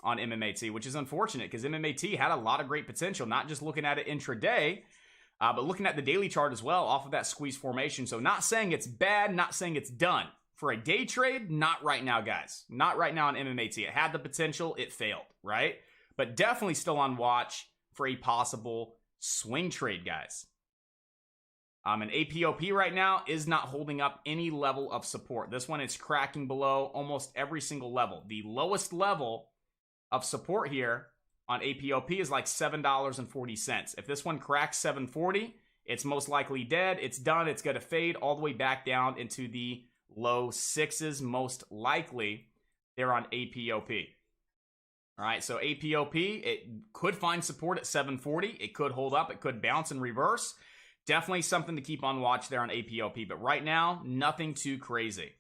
on MMAT, which is unfortunate because MMAT had a lot of great potential, not just looking at it intraday, but looking at the daily chart as well off of that squeeze formation. So not saying it's bad, not saying it's done. For a day trade, not right now, guys. Not right now on MMAT. It had the potential, it failed, right? But definitely still on watch for a possible swing trade, guys. An APOP right now is not holding up any level of support. This one is cracking below almost every single level. The lowest level of support here on APOP is like $7.40. If this one cracks $7.40, it's most likely dead. It's done. It's going to fade all the way back down into the low sixes, most likely. They're on APOP. All right, so APOP, it could find support at 740. It could hold up. It could bounce and reverse. Definitely something to keep on watch there on APOP. But right now, nothing too crazy.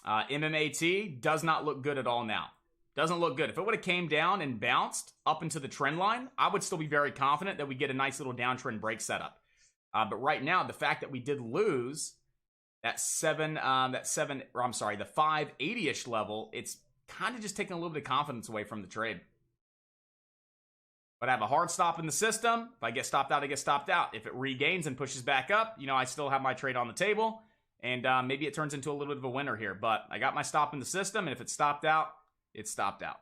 MMAT does not look good at all now. Doesn't look good. If it would have came down and bounced up into the trend line, I would still be very confident that we get a nice little downtrend break setup. But right now, the fact that we did lose that the 580-ish level, it's kind of just taking a little bit of confidence away from the trade. But I have a hard stop in the system. If I get stopped out, I get stopped out. If it regains and pushes back up, you know, I still have my trade on the table. And maybe it turns into a little bit of a winner here. But I got my stop in the system, and if it's stopped out, it's stopped out.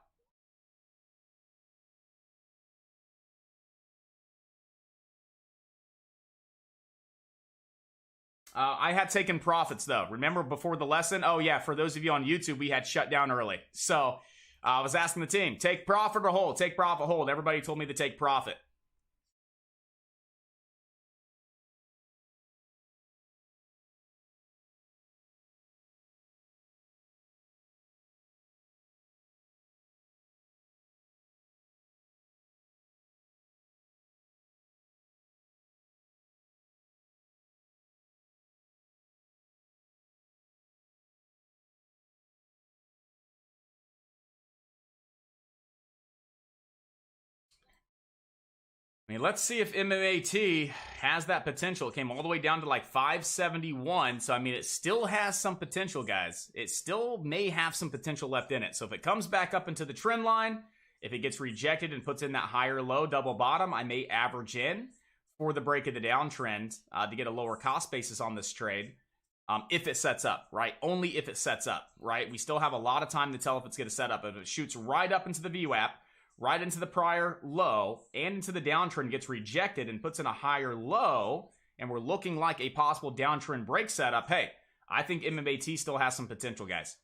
I had taken profits, though. Remember before the lesson? Oh, yeah, for those of you on YouTube, we had shut down early. So I was asking the team, take profit or hold? Take profit, hold. Everybody told me to take profit. I mean, let's see if MMAT has that potential. It came all the way down to like 571. So, I mean, it still has some potential, guys. It still may have some potential left in it. So, if it comes back up into the trend line, if it gets rejected and puts in that higher low double bottom, I may average in for the break of the downtrend to get a lower cost basis on this trade. If it sets up, right? Only if it sets up, right? We still have a lot of time to tell if it's going to set up. If it shoots right up into the VWAP, right into the prior low, and into the downtrend, gets rejected and puts in a higher low, and we're looking like a possible downtrend break setup, hey, I think MMAT still has some potential, guys.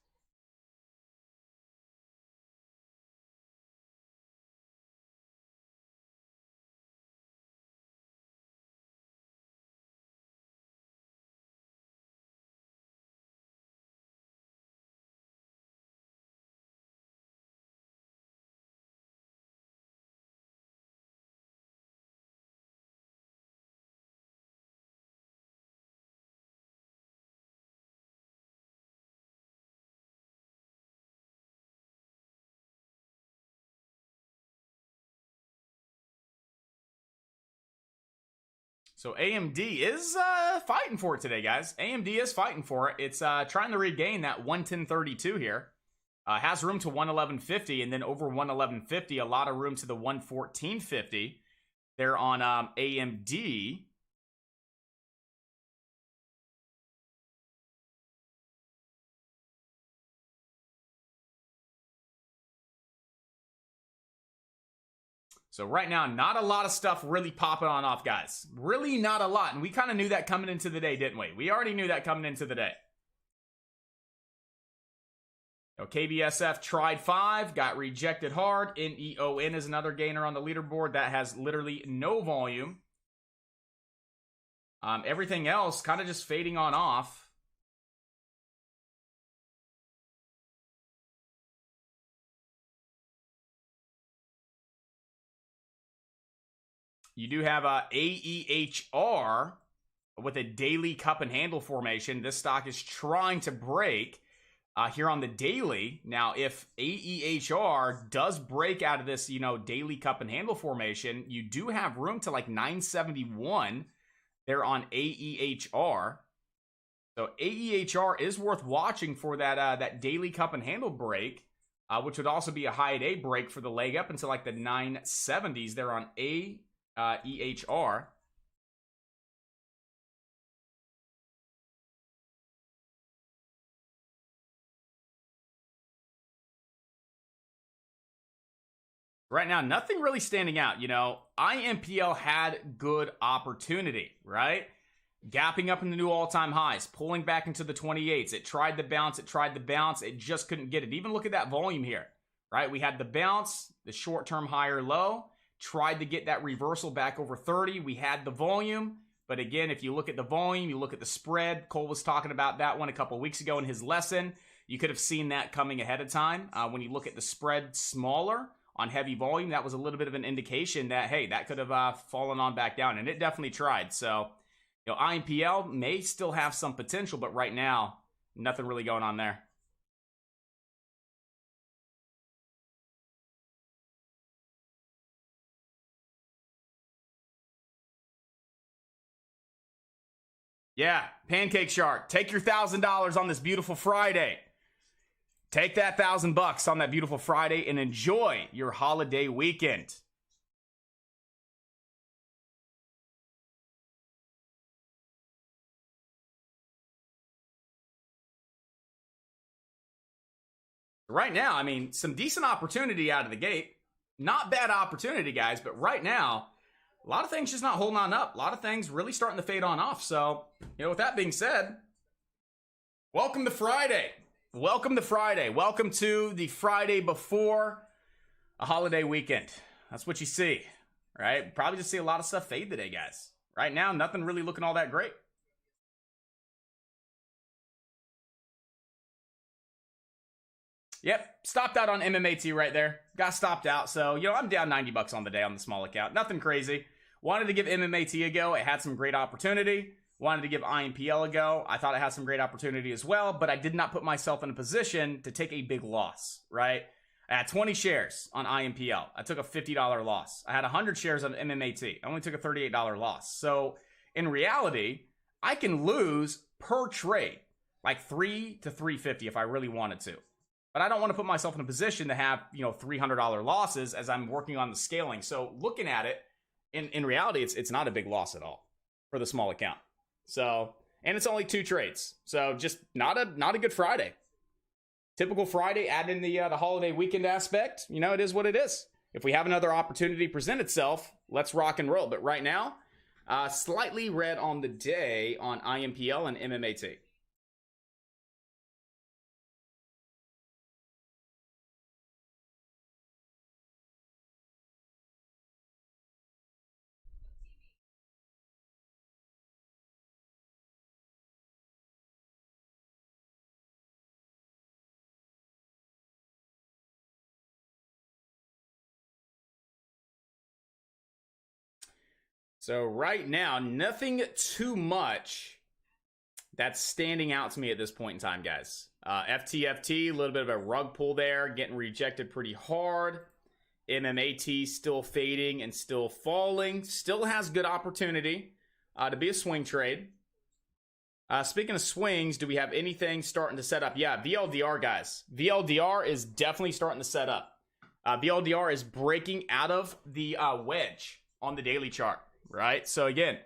So AMD is fighting for it today, guys. AMD is fighting for it. It's trying to regain that 110.32 here. Has room to 111.50, and then over 111.50, a lot of room to the 114.50. They're on AMD. So right now, not a lot of stuff really popping on off, guys. Really not a lot. And we kind of knew that coming into the day, didn't we? We already knew that coming into the day. KBSF tried 5, got rejected hard. NEON is another gainer on the leaderboard that has literally no volume. Everything else kind of just fading on off. You do have a AEHR with a daily cup and handle formation. This stock is trying to break here on the daily. Now, if AEHR does break out of this, daily cup and handle formation, you do have room to like 971 there on AEHR. So AEHR is worth watching for that daily cup and handle break, which would also be a high day break for the leg up into like the 970s there on AEHR. Right now, nothing really standing out. IMPL had good opportunity, right? Gapping up in the new all-time highs, pulling back into the 28s. It tried the bounce, it just couldn't get it. Even look at that volume here, right? We had the bounce, the short-term higher low, tried to get that reversal back over 30. We had the volume, but again, if you look at the volume, you look at the spread, Cole was talking about that one a couple weeks ago in his lesson. You could have seen that coming ahead of time. When you look at the spread smaller on heavy volume, that was a little bit of an indication that, hey, that could have fallen on back down, and it definitely tried. So, IMPL may still have some potential, but right now, nothing really going on there. Yeah, Pancake Shark, take your $1,000 on this beautiful Friday. Take that $1,000 on that beautiful Friday and enjoy your holiday weekend. Right now, I mean, some decent opportunity out of the gate. Not bad opportunity, guys, but right now, a lot of things just not holding on up. A lot of things really starting to fade on off. So, with that being said, welcome to Friday. Welcome to Friday. Welcome to the Friday before a holiday weekend. That's what you see, right? Probably just see a lot of stuff fade today, guys. Right now, nothing really looking all that great. Yep, stopped out on MMAT right there. Got stopped out. So, I'm down $90 on the day on the small account. Nothing crazy. Wanted to give MMAT a go. It had some great opportunity. Wanted to give IMPL a go. I thought it had some great opportunity as well, but I did not put myself in a position to take a big loss, right? I had 20 shares on IMPL. I took a $50 loss. I had 100 shares on MMAT. I only took a $38 loss. So, in reality, I can lose per trade like $3 to $350 if I really wanted to. But I don't want to put myself in a position to have, $300 losses as I'm working on the scaling. So looking at it, in reality, it's not a big loss at all for the small account. So, and it's only 2 trades. So just not a good Friday. Typical Friday, add in the holiday weekend aspect. It is what it is. If we have another opportunity present itself, let's rock and roll. But right now, slightly red on the day on IMPL and MMAT. So right now, nothing too much that's standing out to me at this point in time, guys. FTFT, a little bit of a rug pull there, getting rejected pretty hard. MMAT still fading and still falling. Still has good opportunity to be a swing trade. Speaking of swings, do we have anything starting to set up? Yeah, VLDR, guys. VLDR is definitely starting to set up. VLDR is breaking out of the wedge on the daily chart. Right? So again,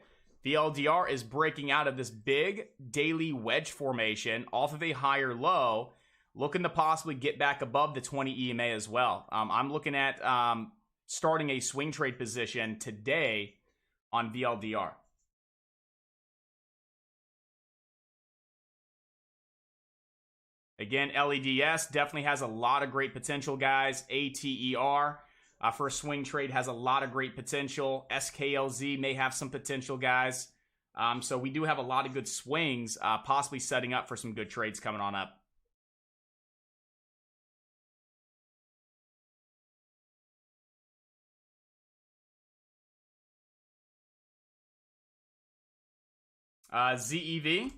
VLDR is breaking out of this big daily wedge formation off of a higher low, looking to possibly get back above the 20 EMA as well. I'm looking at starting a swing trade position today on VLDR. Again, LEDS definitely has a lot of great potential, guys. ATER for a swing trade has a lot of great potential. SKLZ may have some potential, guys. So we do have a lot of good swings, possibly setting up for some good trades coming on up. ZEV.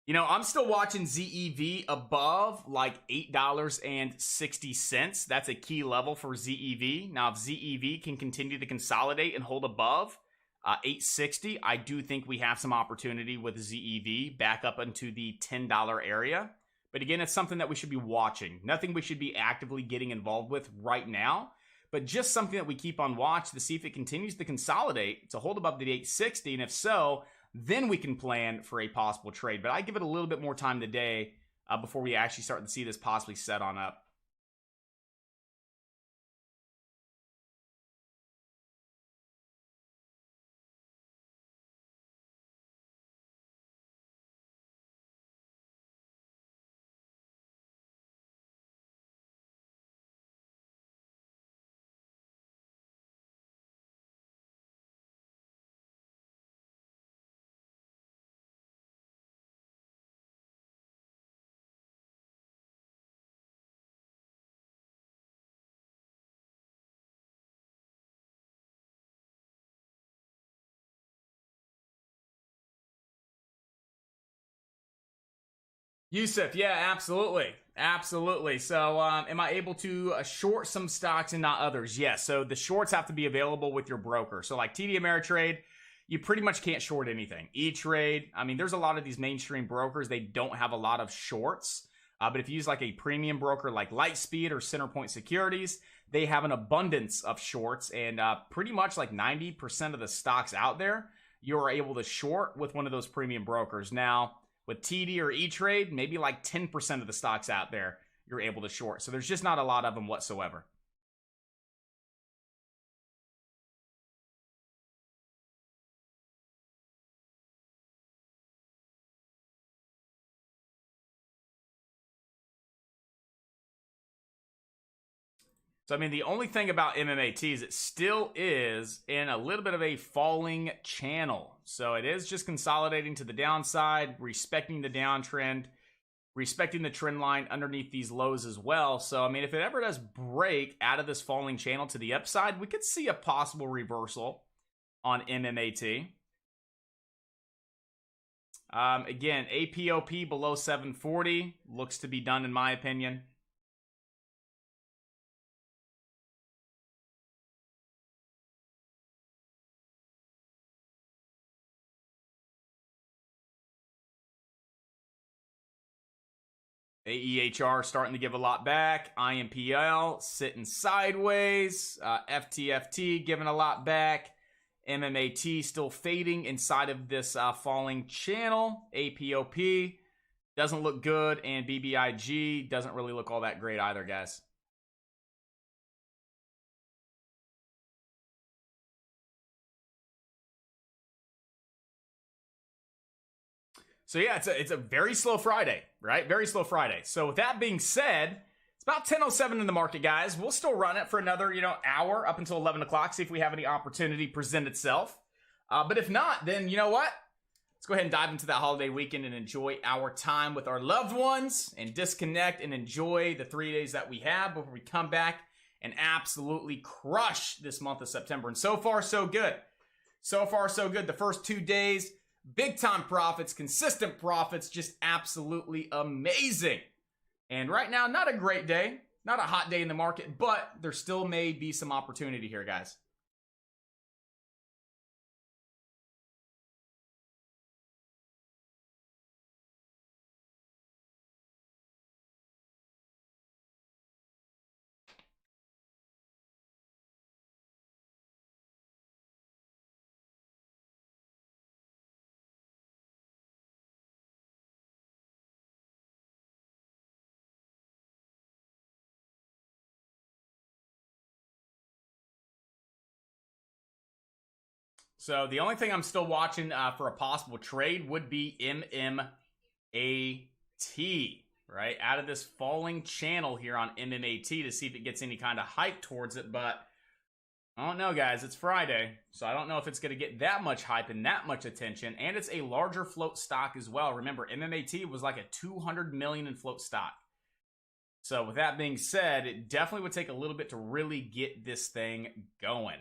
You know, I'm still watching ZEV above like $8.60. That's a key level for ZEV. Now, if ZEV can continue to consolidate and hold above $8.60, I do think we have some opportunity with ZEV back up into the $10 area. But again, it's something that we should be watching. Nothing we should be actively getting involved with right now, but just something that we keep on watch to see if it continues to consolidate to hold above the 860, and if so, then we can plan for a possible trade. But I give it a little bit more time today before we actually start to see this possibly set on up. Yusuf, yeah, absolutely. Absolutely. So, am I able to short some stocks and not others? Yes. So, the shorts have to be available with your broker. So, like TD Ameritrade, you pretty much can't short anything. E-Trade, I mean, there's a lot of these mainstream brokers, they don't have a lot of shorts. But if you use like a premium broker like Lightspeed or Centerpoint Securities, they have an abundance of shorts. And pretty much like 90% of the stocks out there, you're able to short with one of those premium brokers. Now, with TD or E-Trade, maybe like 10% of the stocks out there you're able to short. So there's just not a lot of them whatsoever. So, I mean, the only thing about MMAT is it still is in a little bit of a falling channel. So it is just consolidating to the downside, respecting the downtrend, respecting the trend line underneath these lows as well. So, I mean, if it ever does break out of this falling channel to the upside, we could see a possible reversal on MMAT. Again, APOP below 740 looks to be done in my opinion. AEHR starting to give a lot back. IMPL sitting sideways. FTFT giving a lot back. MMAT still fading inside of this falling channel. APOP doesn't look good. And BBIG doesn't really look all that great either, guys. So yeah, it's a very slow Friday, right? Very slow Friday. So with that being said, it's about 10:07 in the market, guys. We'll still run it for another, hour up until 11 o'clock, see if we have any opportunity present itself. But if not, then you know what? Let's go ahead and dive into that holiday weekend and enjoy our time with our loved ones and disconnect and enjoy the 3 days that we have before we come back and absolutely crush this month of September. And so far, so good. So far, so good. The first 2 days, big time profits, consistent profits, just absolutely amazing. And right now, not a great day, not a hot day in the market, but there still may be some opportunity here, guys. So the only thing I'm still watching for a possible trade would be MMAT. right? Out of this falling channel here on MMAT to see if it gets any kind of hype towards it, but I don't know, guys. It's Friday, so I don't know if it's going to get that much hype and that much attention, and it's a larger float stock as well. Remember, MMAT was like a 200 million in float stock. So with that being said, it definitely would take a little bit to really get this thing going.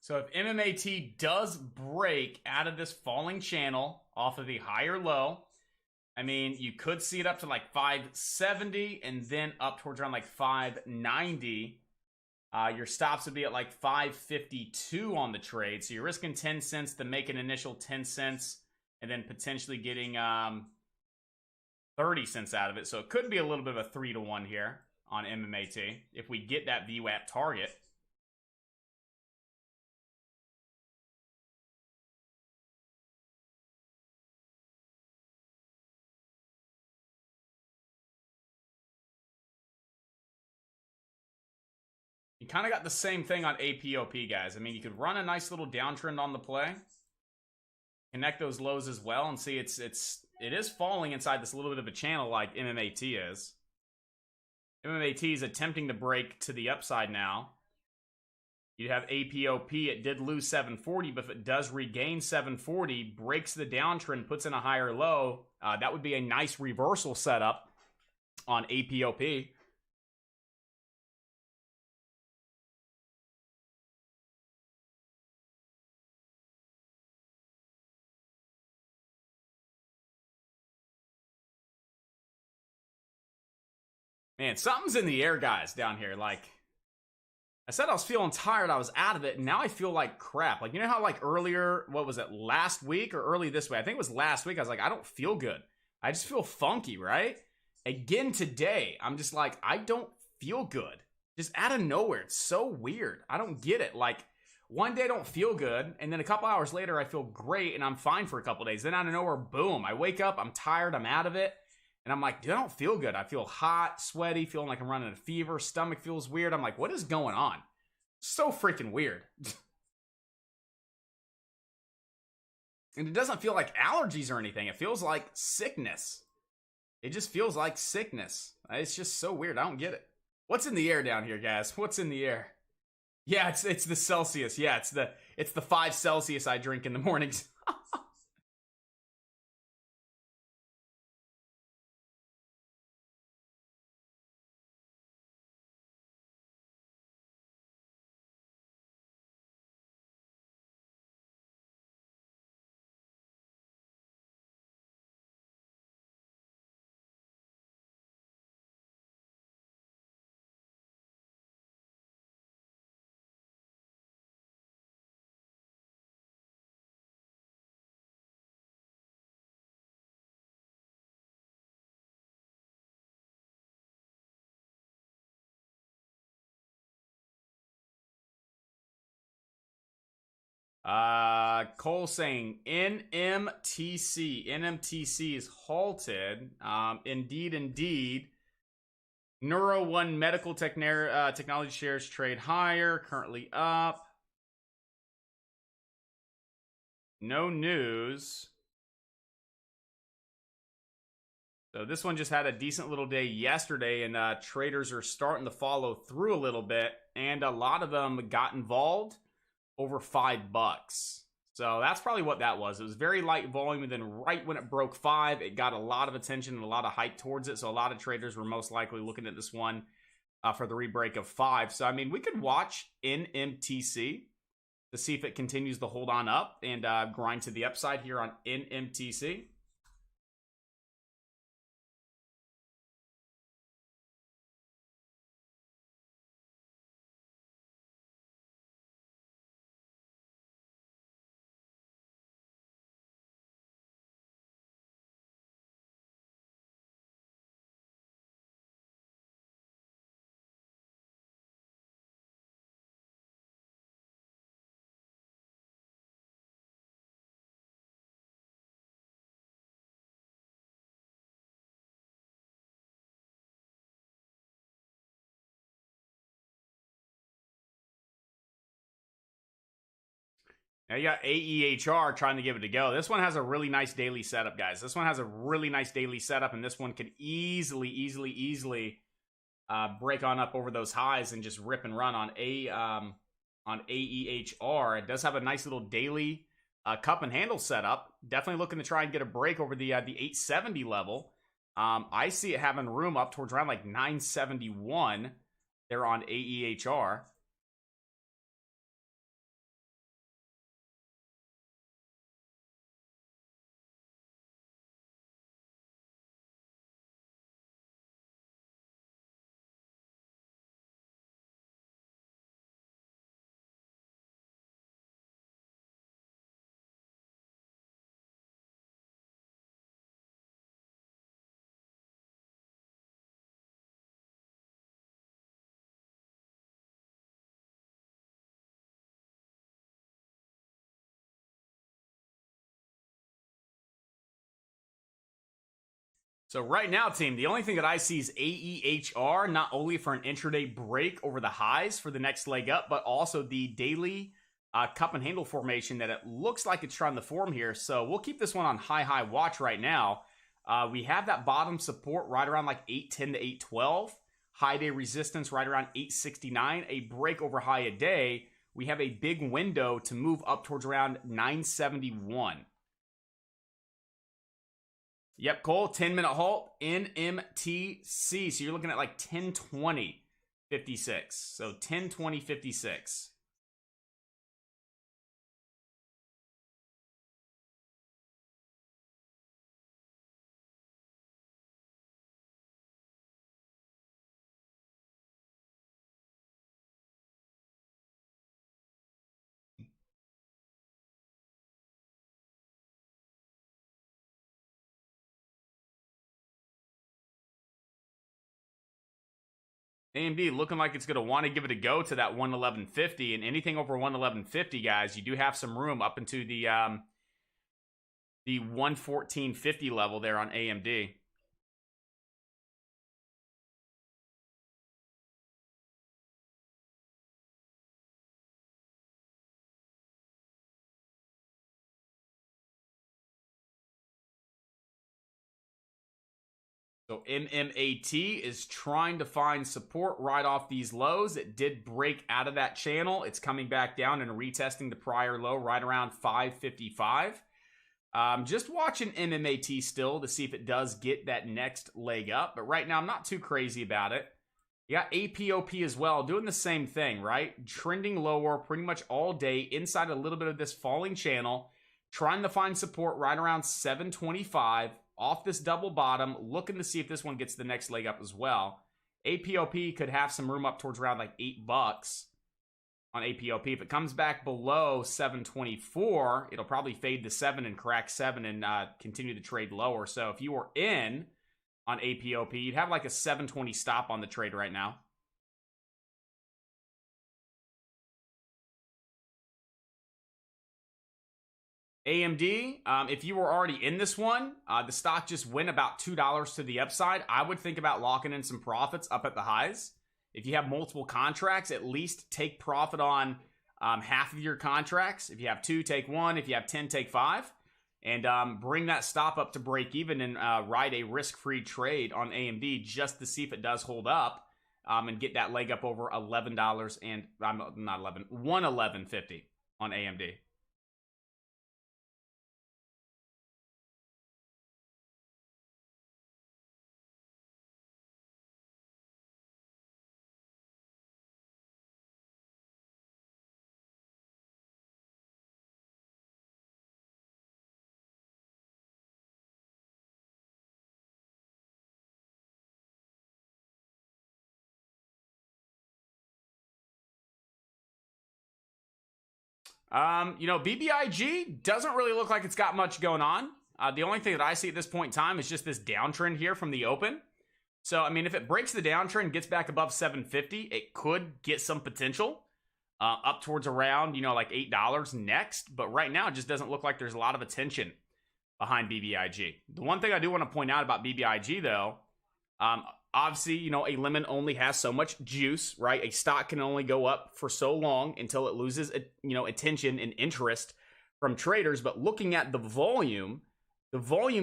So if MMAT does break out of this falling channel off of the higher low, I mean, you could see it up to like 570 and then up towards around like 590. Your stops would be at like 552 on the trade. So you're risking 10 cents to make an initial 10 cents and then potentially getting 30 cents out of it. So it could be a little bit of a 3-to-1 here on MMAT if we get that VWAP target. You kind of got the same thing on APOP, guys. I mean, you could run a nice little downtrend on the play, connect those lows as well, and see it is falling inside this little bit of a channel like MMAT is. MMAT is attempting to break to the upside now. You have APOP. It did lose 740, but if it does regain 740, breaks the downtrend, puts in a higher low, that would be a nice reversal setup on APOP. Man, something's in the air, guys, down here. Like, I said I was feeling tired. I was out of it, and now I feel like crap. Like, you know how, like, earlier, what was it, last week or early this week? I think it was last week. I was like, I don't feel good. I just feel funky, right? Again today, I'm just like, I don't feel good. Just out of nowhere. It's so weird. I don't get it. Like, one day I don't feel good, and then a couple hours later, I feel great, and I'm fine for a couple days. Then out of nowhere, boom, I wake up, I'm tired, I'm out of it. And I'm like, dude, I don't feel good. I feel hot, sweaty, feeling like I'm running a fever. Stomach feels weird. I'm like, what is going on? So freaking weird. And it doesn't feel like allergies or anything. It feels like sickness. It just feels like sickness. It's just so weird. I don't get it. What's in the air down here, guys? What's in the air? Yeah, it's the Celsius. Yeah, it's the 5 Celsius I drink in the mornings. Cole saying NMTC is halted. Indeed. Neuro One Medical Technology shares trade higher, currently up. No news. So this one just had a decent little day yesterday, and traders are starting to follow through a little bit, and a lot of them got involved over $5. So that's probably what that was. It was very light volume, and then right when it broke 5, it got a lot of attention and a lot of hype towards it. So a lot of traders were most likely looking at this one for the rebreak of 5. So, I mean, we could watch NMTC to see if it continues to hold on up and grind to the upside here on NMTC. Now you got AEHR trying to give it a go. This one has a really nice daily setup, guys. This one has a really nice daily setup, and this one could easily break on up over those highs and just rip and run on AEHR. It does have a nice little daily cup and handle setup. Definitely looking to try and get a break over the 870 level. I see it having room up towards around like 971 there on AEHR. So right now, team, the only thing that I see is AEHR, not only for an intraday break over the highs for the next leg up, but also the daily cup and handle formation that it looks like it's trying to form here. So we'll keep this one on high watch right now. We have that bottom support right around like 810 to 812. High day resistance right around 869. A break over high a day. We have a big window to move up towards around 971. Yep, Cole, 10-minute halt, NMTC. So you're looking at like 1020.56. So 1020.56. AMD looking like it's going to want to give it a go to that 111.50, and anything over 111.50, guys, you do have some room up into the 114.50 level there on AMD. So MMAT is trying to find support right off these lows. It did break out of that channel. It's coming back down and retesting the prior low right around 555. Just watching MMAT still to see if it does get that next leg up. But right now, I'm not too crazy about it. You got APOP as well, doing the same thing, right? Trending lower pretty much all day inside a little bit of this falling channel. Trying to find support right around 725 off this double bottom. Looking to see if this one gets the next leg up as well. APOP could have some room up towards around like $8 on APOP. If it comes back below 724, it'll probably fade to 7 and crack 7 and continue to trade lower. So if you were in on APOP, you'd have like a 720 stop on the trade right now. AMD, if you were already in this one, the stock just went about $2 to the upside. I would think about locking in some profits up at the highs. If you have multiple contracts, at least take profit on half of your contracts. If you have 2, take 1. If you have 10, take 5. And bring that stop up to break even and ride a risk-free trade on AMD just to see if it does hold up and get that leg up over $11 and not 11, 111.50 on AMD. You know, BBIG doesn't really look like it's got much going on. The only thing that I see at this point in time is just this downtrend here from the open. So, I mean, if it breaks the downtrend, gets back above 750, it could get some potential up towards around, you know, like $8 next. But right now, it just doesn't look like there's a lot of attention behind BBIG. The one thing I do want to point out about BBIG, though, obviously, you know, a lemon only has so much juice, right? A stock can only go up for so long until it loses, you know, attention and interest from traders. But looking at the volume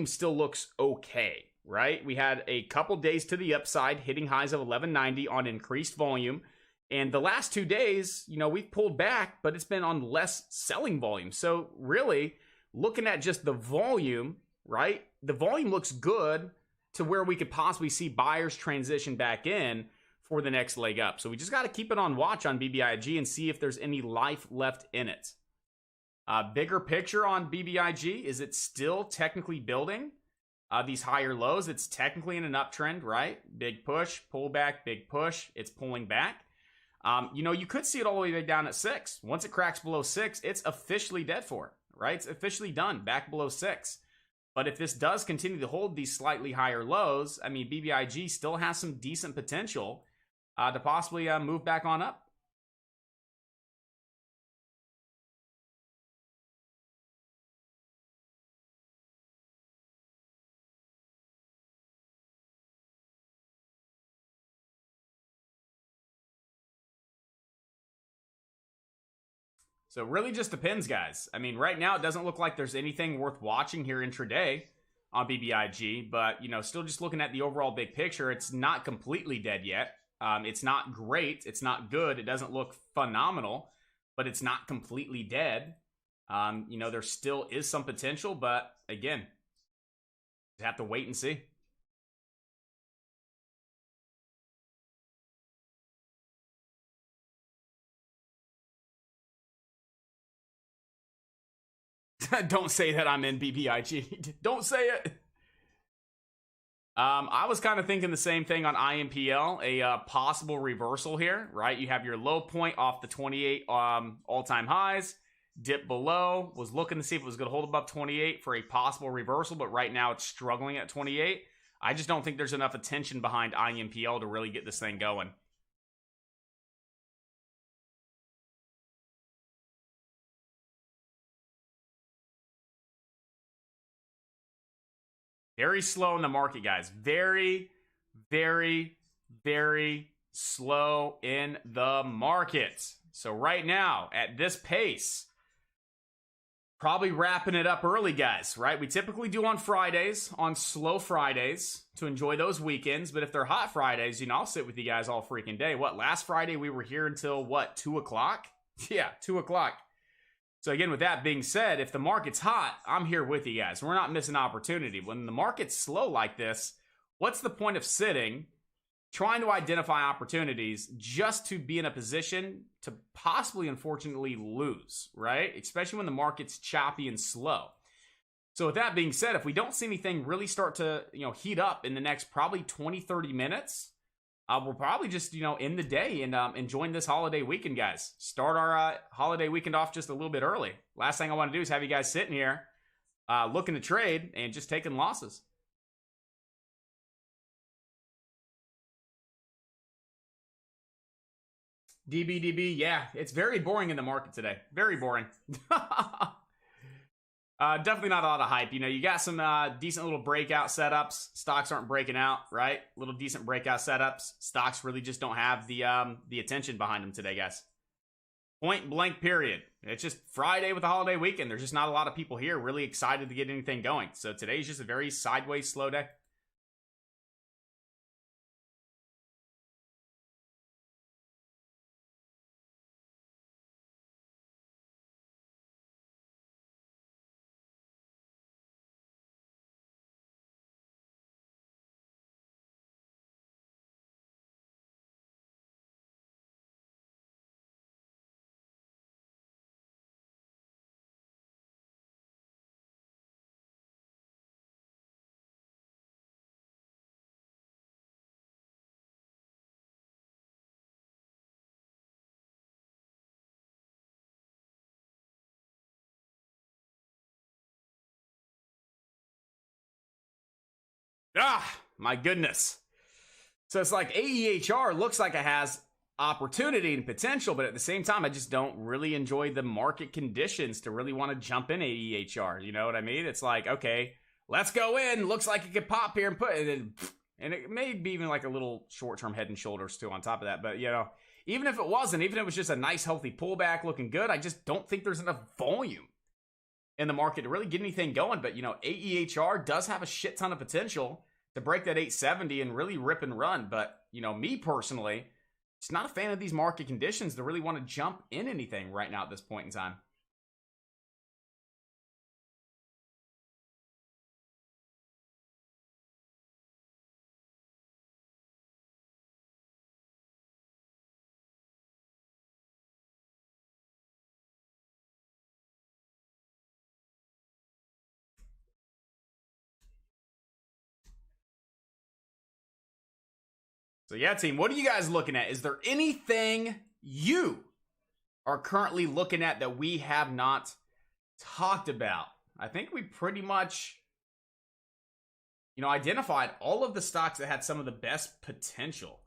still looks okay, right? We had a couple days to the upside, hitting highs of 1190 on increased volume. And the last 2 days, you know, we've pulled back, but it's been on less selling volume. So really, looking at just the volume, right? The volume looks good to where we could possibly see buyers transition back in for the next leg up. So we just got to keep it on watch on BBIG and see if there's any life left in it. Bigger picture on BBIG, is it still technically building these higher lows? It's technically in an uptrend, right? Big push, pull back, big push. It's pulling back. You know, you could see it all the way down at 6. Once it cracks below 6, it's officially dead for it, right? It's officially done, back below 6. But if this does continue to hold these slightly higher lows, I mean, BBIG still has some decent potential to possibly move back on up. So it really just depends, guys. I mean, right now it doesn't look like there's anything worth watching here intraday on BBIG, but, you know, still just looking at the overall big picture, it's not completely dead yet. It's not great. It's not good. It doesn't look phenomenal, but it's not completely dead. You know, there still is some potential, but again, you have to wait and see. Don't say that I'm in BBIG. Don't say it. I was kind of thinking the same thing on IMPL, a possible reversal here, right? You have your low point off the 28 all-time highs, dip below, was looking to see if it was going to hold above 28 for a possible reversal, but right now it's struggling at 28. I just don't think there's enough attention behind IMPL to really get this thing going. Very slow in the market, guys. Very, very, very slow in the market. So right now, at this pace, probably wrapping it up early, guys, right? We typically do on Fridays, on slow Fridays, to enjoy those weekends. But if they're hot Fridays, you know, I'll sit with you guys all freaking day. What, last Friday we were here until, what, 2 o'clock? Yeah, 2 o'clock. So again, with that being said, if the market's hot, I'm here with you guys. We're not missing opportunity. When the market's slow like this, what's the point of sitting, trying to identify opportunities just to be in a position to possibly, unfortunately, lose, right? Especially when the market's choppy and slow. So with that being said, if we don't see anything really start to, you know, heat up in the next probably 20, 30 minutes, we'll probably just, you know, end the day and enjoying this holiday weekend, guys. Start our holiday weekend off just a little bit early. Last thing I want to do is have you guys sitting here looking to trade and just taking losses. DBDB, yeah, it's very boring in the market today. Very boring. Definitely not a lot of hype. You know, you got some decent little breakout setups. Stocks aren't breaking out, right? Little decent breakout setups. Stocks really just don't have the attention behind them today, guys. Point blank, period. It's just Friday with the holiday weekend. There's just not a lot of people here really excited to get anything going. So today's just a very sideways, slow day. My goodness. So it's like AEHR looks like it has opportunity and potential, but at the same time, I just don't really enjoy the market conditions to really want to jump in AEHR. You know what I mean? It's like, okay, let's go in. Looks like it could pop here and put it in. And it may be even like a little short-term head and shoulders too on top of that. But, you know, even if it wasn't, even if it was just a nice, healthy pullback looking good, I just don't think there's enough volume in the market to really get anything going. But, you know, AEHR does have a shit ton of potential to break that 870 and really rip and run. But, you know, me personally, just not a fan of these market conditions to really want to jump in anything right now at this point in time. So yeah, team, what are you guys looking at? Is there anything you are currently looking at that we have not talked about? I think we pretty much, you know, identified all of the stocks that had some of the best potential.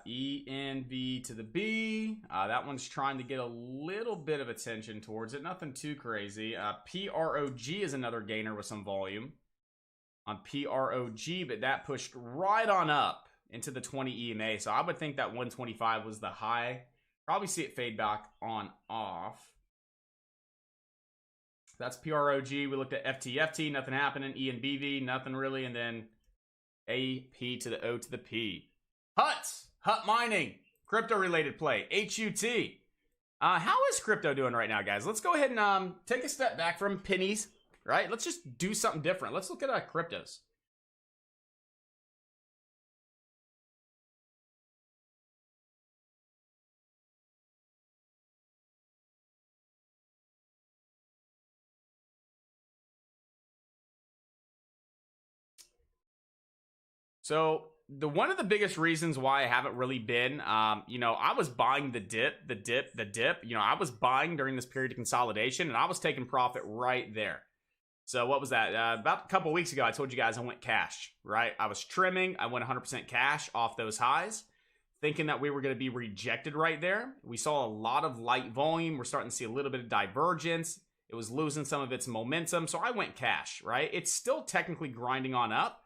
ENV to the B. That one's trying to get a little bit of attention towards it. Nothing too crazy. PROG is another gainer with some volume on PROG, but that pushed right on up into the 20 EMA. So I would think that 125 was the high. Probably see it fade back on off. That's PROG. We looked at FTFT. Nothing happening. ENBV. Nothing really. And then AP to the O to the P. Hut mining, crypto related play, HUT. How is crypto doing right now, guys? Let's go ahead and take a step back from pennies, right? Let's just do something different. Let's look at cryptos. So one of the biggest reasons why I haven't really been, you know, I was buying the dip. You know, I was buying during this period of consolidation, and I was taking profit right there. So what was that? About a couple weeks ago, I told you guys I went cash, right? I was trimming. I went 100% cash off those highs, thinking that we were going to be rejected right there. We saw a lot of light volume. We're starting to see a little bit of divergence. It was losing some of its momentum. So I went cash, right? It's still technically grinding on up.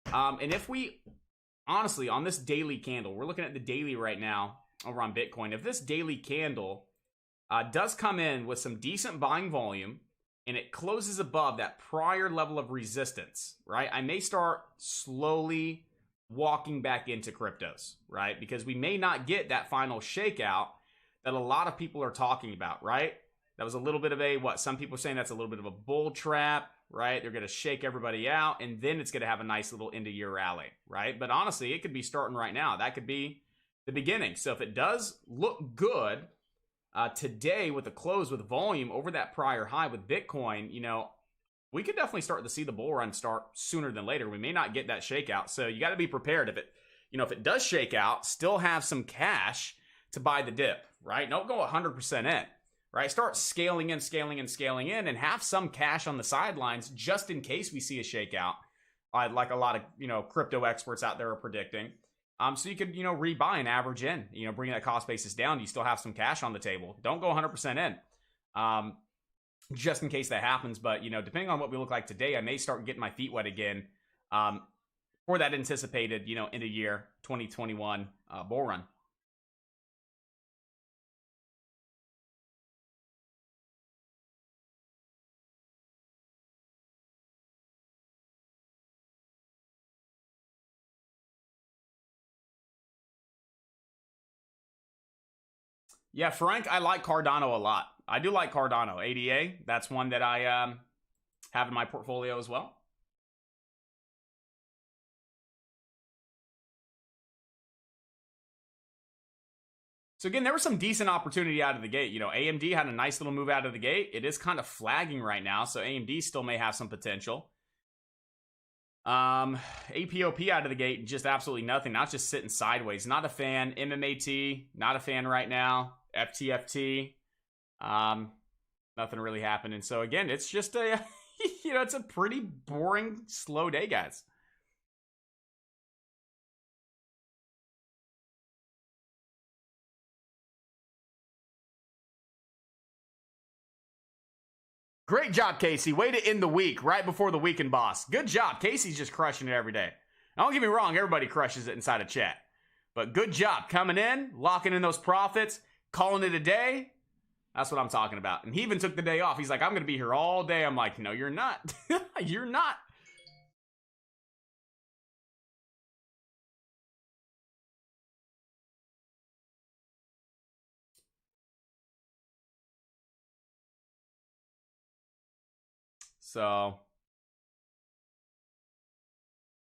And if we, honestly, on this daily candle, we're looking at the daily right now over on Bitcoin. If this daily candle does come in with some decent buying volume and it closes above that prior level of resistance, right? I may start slowly walking back into cryptos, right? Because we may not get that final shakeout that a lot of people are talking about, right? That was a little bit of a, what some people are saying, that's a little bit of a bull trap, right? They're going to shake everybody out, and then it's going to have a nice little end-of-year rally, right? But honestly, it could be starting right now. That could be the beginning. So if it does look good today with the close with volume over that prior high with Bitcoin, you know, we could definitely start to see the bull run start sooner than later. We may not get that shakeout. So you got to be prepared. If it, you know, if it does shake out, still have some cash to buy the dip, right? Don't go 100% in. Right, start scaling in, and have some cash on the sidelines just in case we see a shakeout, like a lot of, you know, crypto experts out there are predicting. So you could, you know, rebuy and average in, you know, bring that cost basis down. You still have some cash on the table. Don't go 100% in, just in case that happens. But, you know, depending on what we look like today, I may start getting my feet wet again for that anticipated, you know, end of year 2021 bull run. Yeah, Frank, I like Cardano a lot. I do like Cardano. ADA, that's one that I have in my portfolio as well. So again, there was some decent opportunity out of the gate. You know, AMD had a nice little move out of the gate. It is kind of flagging right now, so AMD still may have some potential. APOP out of the gate, just absolutely nothing. Now it's just sitting sideways. Not a fan. MMAT, not a fan right now. FTFT, nothing really happening. So again, it's just a, it's a pretty boring, slow day, guys. Great job, Casey. Way to end the week right before the weekend, boss. Good job. Casey's just crushing it every day. Now, don't get me wrong. Everybody crushes it inside of chat. But good job coming in, locking in those profits, calling it a day. That's what I'm talking about. And he even took the day off. He's like, I'm going to be here all day. I'm like, no, you're not. You're not. So,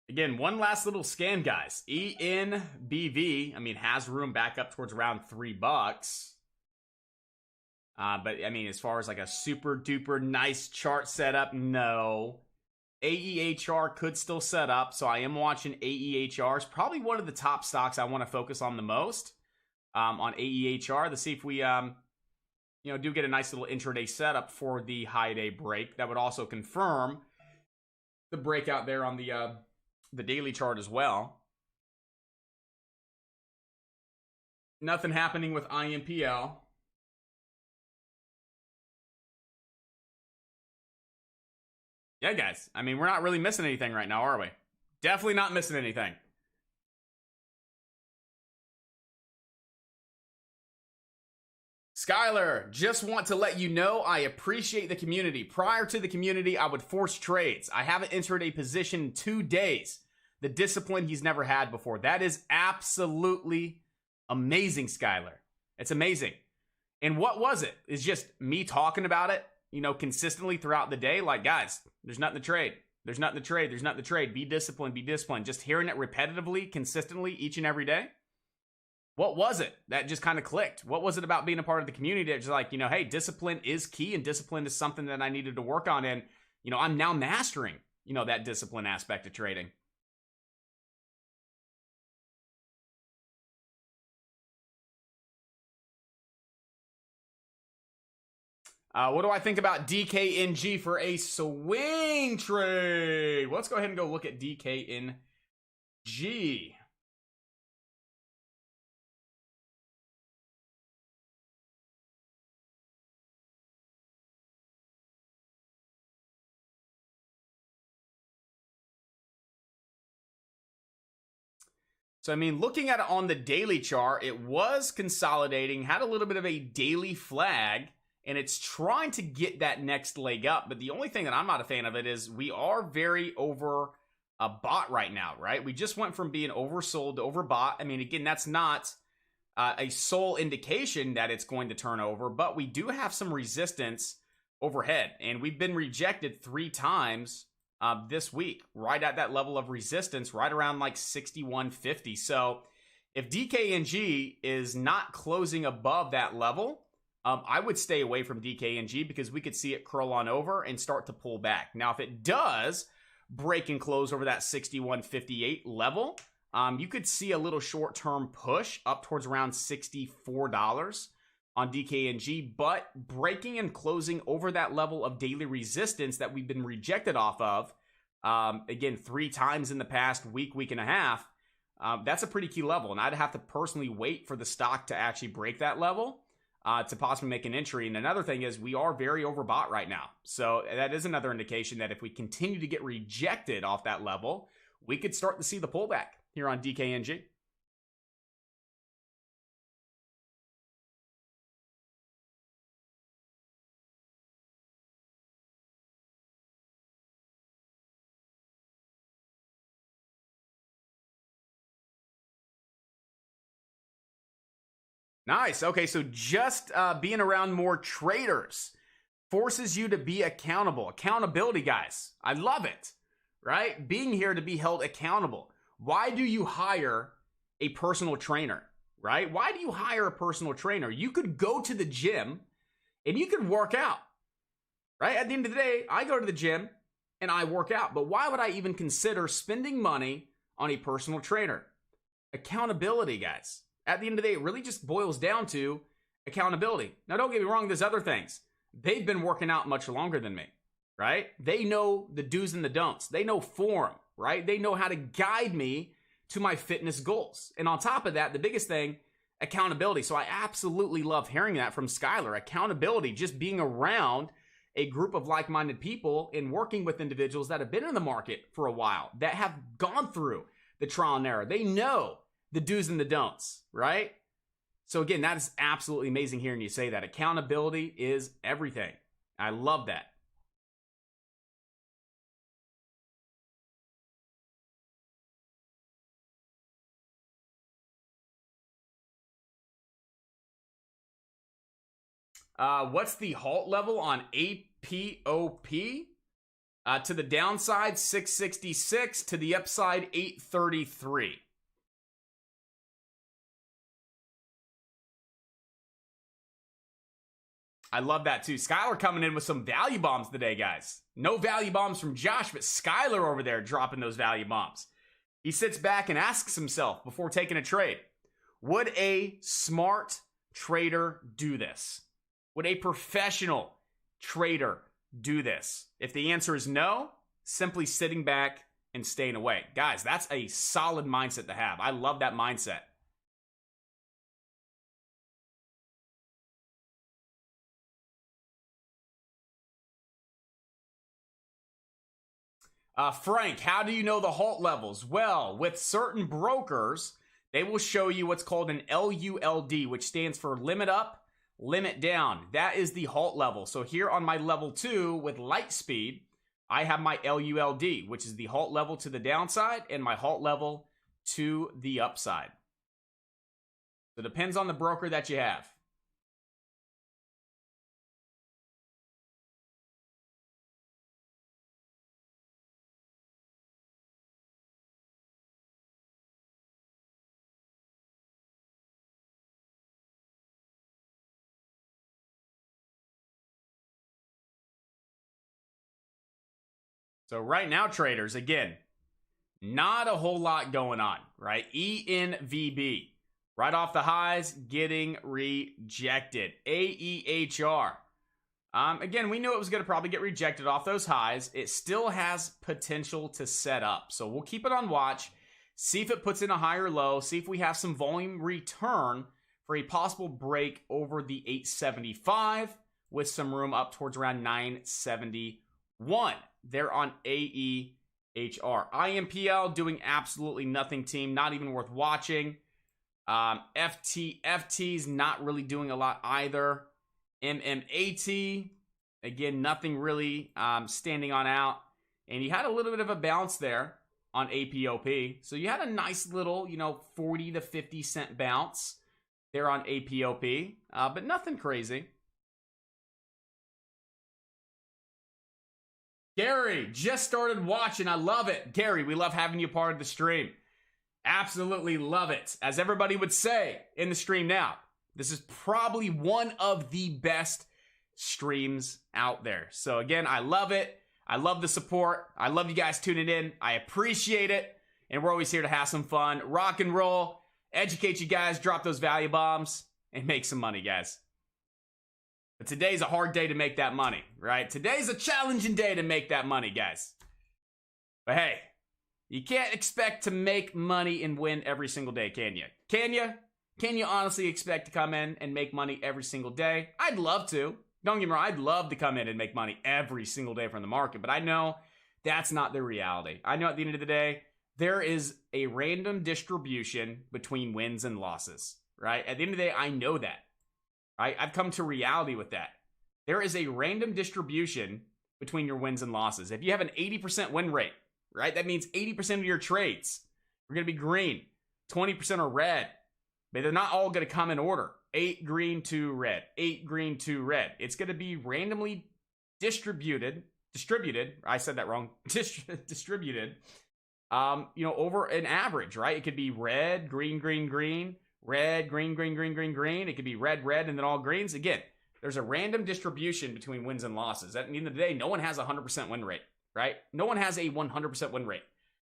again, one last little scan, guys. ENBV, I mean, has room back up towards around $3. But, I mean, as far as like a super duper nice chart setup, no. AEHR could still set up, so I am watching AEHR. It's probably one of the top stocks I want to focus on the most on AEHR to see if we do get a nice little intraday setup for the high day break. That would also confirm the breakout there on the daily chart as well. Nothing happening with IMPL. Yeah, guys. I mean, we're not really missing anything right now, are we? Definitely not missing anything. Skylar, just want to let you know I appreciate the community. Prior to the community, I would force trades. I haven't entered a position in 2 days. The discipline he's never had before. That is absolutely amazing, Skylar. It's amazing. And what was it? It's just me talking about it, consistently throughout the day. Like, guys, there's nothing to trade. There's nothing to trade. There's nothing to trade. Be disciplined. Be disciplined. Just hearing it repetitively, consistently, each and every day. What was it that just kind of clicked? What was it about being a part of the community that's like, hey, discipline is key and discipline is something that I needed to work on. And, I'm now mastering, that discipline aspect of trading. What do I think about DKNG for a swing trade? Well, let's go ahead and go look at DKNG. So, I mean, looking at it on the daily chart, it was consolidating, had a little bit of a daily flag, and it's trying to get that next leg up. But the only thing that I'm not a fan of it is we are very over bought right now, right? We just went from being oversold to overbought. I mean, again, that's not a sole indication that it's going to turn over, but we do have some resistance overhead, and we've been rejected 3 times this week, right at that level of resistance, right around like 61.50. So if DKNG is not closing above that level, I would stay away from DKNG because we could see it curl on over and start to pull back. Now, if it does break and close over that 61.58 level, you could see a little short-term push up towards around $64 on DKNG, but breaking and closing over that level of daily resistance that we've been rejected off of, again, 3 times in the past week and a half, that's a pretty key level. And I'd have to personally wait for the stock to actually break that level to possibly make an entry. And another thing is we are very overbought right now. So that is another indication that if we continue to get rejected off that level, we could start to see the pullback here on DKNG. Nice. Okay, so just being around more traders forces you to be accountable. Accountability, guys. I love it, right? Being here to be held accountable. Why do you hire a personal trainer, right? Why do you hire a personal trainer? You could go to the gym and you could work out, right? At the end of the day, I go to the gym and I work out. But why would I even consider spending money on a personal trainer? Accountability, guys. At the end of the day, it really just boils down to accountability. Now, don't get me wrong, there's other things. They've been working out much longer than me, right? They know the do's and the don'ts. They know form, right? They know how to guide me to my fitness goals. And on top of that, the biggest thing, accountability. So I absolutely love hearing that from Skylar. Accountability, just being around a group of like-minded people and working with individuals that have been in the market for a while, that have gone through the trial and error. They know the do's and the don'ts, right? So again, that is absolutely amazing hearing you say that. Accountability is everything. I love that. What's the halt level on APOP? To the downside, 666. To the upside, 833. I love that too. Skylar coming in with some value bombs today, guys. No value bombs from Josh, but Skylar over there dropping those value bombs. He sits back and asks himself before taking a trade, would a smart trader do this? Would a professional trader do this? If the answer is no, simply sitting back and staying away. Guys, that's a solid mindset to have. I love that mindset. Frank, how do you know the halt levels? Well, with certain brokers, they will show you what's called an LULD, which stands for limit up, limit down. That is the halt level. So here on my level 2 with light speed, I have my LULD, which is the halt level to the downside and my halt level to the upside. So it depends on the broker that you have. So right now, traders, again, not a whole lot going on, right? ENVB, right off the highs, getting rejected. AEHR. Again, we knew it was going to probably get rejected off those highs. It still has potential to set up. So we'll keep it on watch, see if it puts in a higher low, see if we have some volume return for a possible break over the 875 with some room up towards around 971. They're on AEHR. IMPL doing absolutely nothing, team. Not even worth watching. FTFT's not really doing a lot either. MMAT, again, nothing really standing on out. And you had a little bit of a bounce there on APOP. So you had a nice little, 40 to 50 cent bounce there on APOP. But nothing crazy. Gary, just started watching. I love it. Gary, we love having you part of the stream. Absolutely love it. As everybody would say in the stream now, this is probably one of the best streams out there. So again, I love it. I love the support. I love you guys tuning in. I appreciate it. And we're always here to have some fun, rock and roll, educate you guys, drop those value bombs, and make some money, guys. But today's a hard day to make that money, right? Today's a challenging day to make that money, guys. But hey, you can't expect to make money and win every single day, can you? Can you? Can you honestly expect to come in and make money every single day? I'd love to. Don't get me wrong, I'd love to come in and make money every single day from the market, but I know that's not the reality. I know at the end of the day, there is a random distribution between wins and losses, right? At the end of the day, I know that. Right? I've come to reality with that. There is a random distribution between your wins and losses. If you have an 80% win rate, right? That means 80% of your trades are going to be green. 20% are red. But they're not all going to come in order. 8 green, 2 red. 8 green, 2 red. It's going to be randomly distributed. I said that wrong. Distributed. Over an average, right? It could be red, green, green, green. Red, green, green, green, green, green. It could be red, red, and then all greens. Again, there's a random distribution between wins and losses. At the end of the day, no one has a 100% win rate. right? No one has a 100% win rate.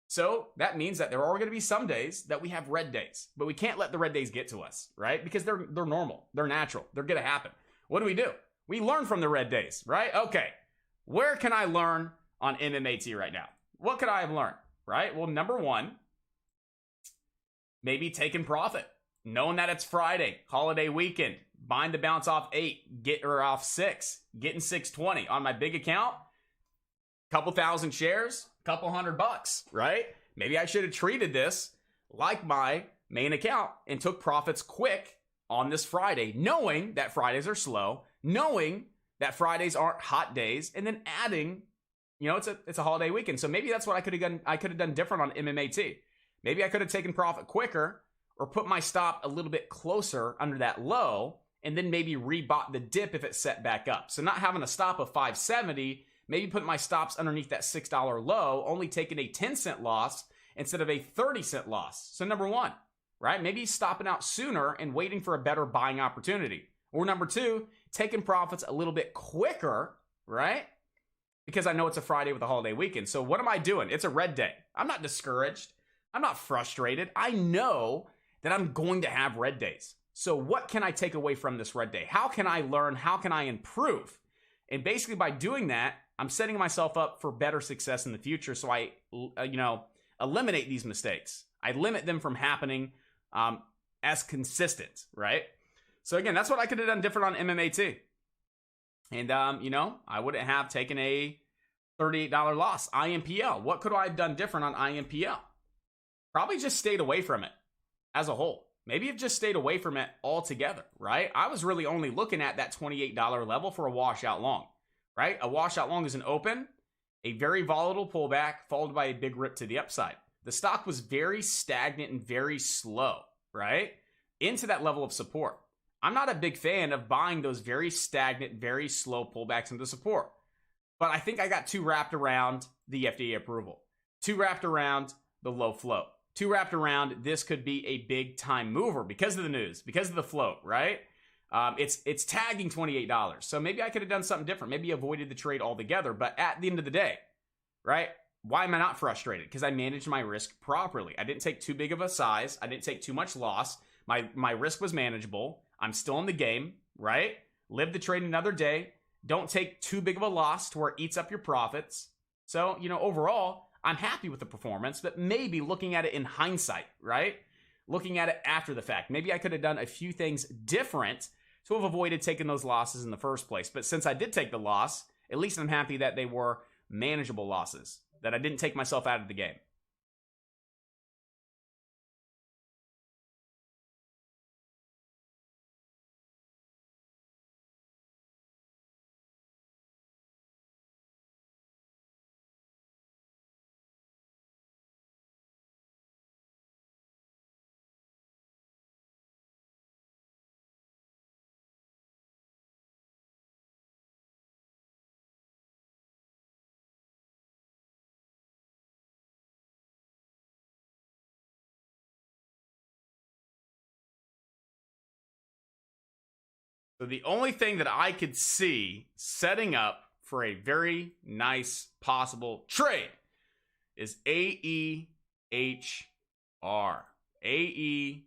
So that means that there are going to be some days that we have red days, but we can't let the red days get to us, right? Because they're normal, they're natural, they're going to happen. What do? We learn from the red days, right? Okay, where can I learn on MMAT right now? What could I have learned, right? Well, number one, maybe taking profit, knowing that it's Friday, holiday weekend, buying the bounce off 8, get or off 6, getting 620 on my big account, couple thousand shares, couple $100, right? Maybe I should have treated this like my main account and took profits quick on this Friday, knowing that Fridays are slow, knowing that Fridays aren't hot days, and then adding, you know, it's a holiday weekend. So maybe that's what I could have done. I could have done different on MMAT. Maybe I could have taken profit quicker or put my stop a little bit closer under that low and then maybe rebought the dip if it set back up. So not having a stop of 570, maybe put my stops underneath that $6 low, only taking a 10-cent loss instead of a 30-cent loss. So number one, right? Maybe stopping out sooner and waiting for a better buying opportunity. Or number two, taking profits a little bit quicker, right? Because I know it's a Friday with a holiday weekend. So what am I doing? It's a red day. I'm not discouraged. I'm not frustrated. I know that I'm going to have red days. So what can I take away from this red day? How can I learn? How can I improve? And basically by doing that, I'm setting myself up for better success in the future. So I, eliminate these mistakes. I limit them from happening as consistent, right? So again, that's what I could have done different on MMAT. And, I wouldn't have taken a $38 loss. IMPL. What could I have done different on IMPL? Probably just stayed away from it as a whole. Maybe have just stayed away from it altogether, right? I was really only looking at that $28 level for a washout long, right? A washout long is an open, a very volatile pullback, followed by a big rip to the upside. The stock was very stagnant and very slow, right? Into that level of support. I'm not a big fan of buying those very stagnant, very slow pullbacks into support. But I think I got too wrapped around the FDA approval, too wrapped around the low float, too wrapped around this could be a big time mover because of the news, because of the float, right? It's tagging $28. So maybe I could have done something different. Maybe avoided the trade altogether. But at the end of the day, right? Why am I not frustrated? Because I managed my risk properly. I didn't take too big of a size. I didn't take too much loss. My risk was manageable. I'm still in the game, right? Live the trade another day. Don't take too big of a loss to where it eats up your profits. So, overall, I'm happy with the performance, but maybe looking at it in hindsight, right? Looking at it after the fact. Maybe I could have done a few things different to have avoided taking those losses in the first place. But since I did take the loss, at least I'm happy that they were manageable losses, that I didn't take myself out of the game. So the only thing that I could see setting up for a very nice possible trade is AEHR. AEHR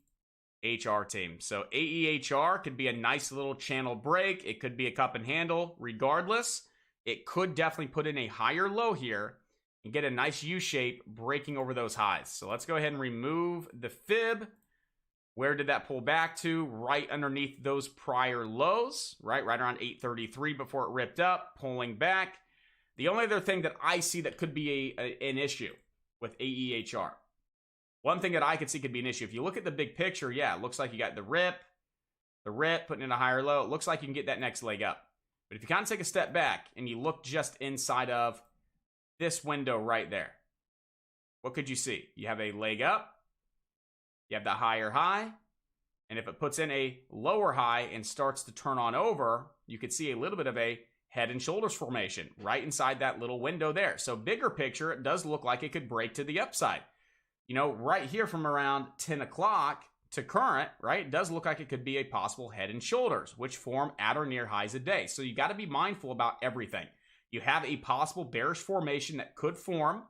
team. So AEHR could be a nice little channel break. It could be a cup and handle. Regardless, it could definitely put in a higher low here and get a nice U shape breaking over those highs. So let's go ahead and remove the fib. Where did that pull back to? Right underneath those prior lows, right around 833 before it ripped up, pulling back. The only other thing that I see that could be an issue with AEHR, one thing that I could see could be an issue. If you look at the big picture, yeah, it looks like you got the rip, putting in a higher low. It looks like you can get that next leg up. But if you kind of take a step back and you look just inside of this window right there, what could you see? You have a leg up. You have the higher high, and if it puts in a lower high and starts to turn on over, you could see a little bit of a head and shoulders formation right inside that little window there. So bigger picture, it does look like it could break to the upside. Right here from around 10 o'clock to current, right, it does look like it could be a possible head and shoulders, which form at or near highs a day. So you got to be mindful about everything. You have a possible bearish formation that could form,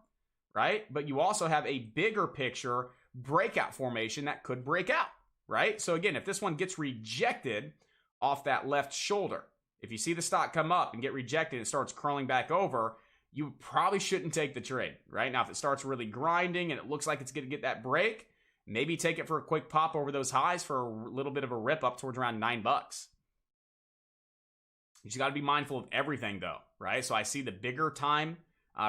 right? But you also have a bigger picture breakout formation that could break out, right? So again, if this one gets rejected off that left shoulder, if you see the stock come up and get rejected and it starts curling back over, you probably shouldn't take the trade, right? Now, if it starts really grinding and it looks like it's going to get that break, maybe take it for a quick pop over those highs for a little bit of a rip up towards around $9. You just got to be mindful of everything though, right? So I see the bigger time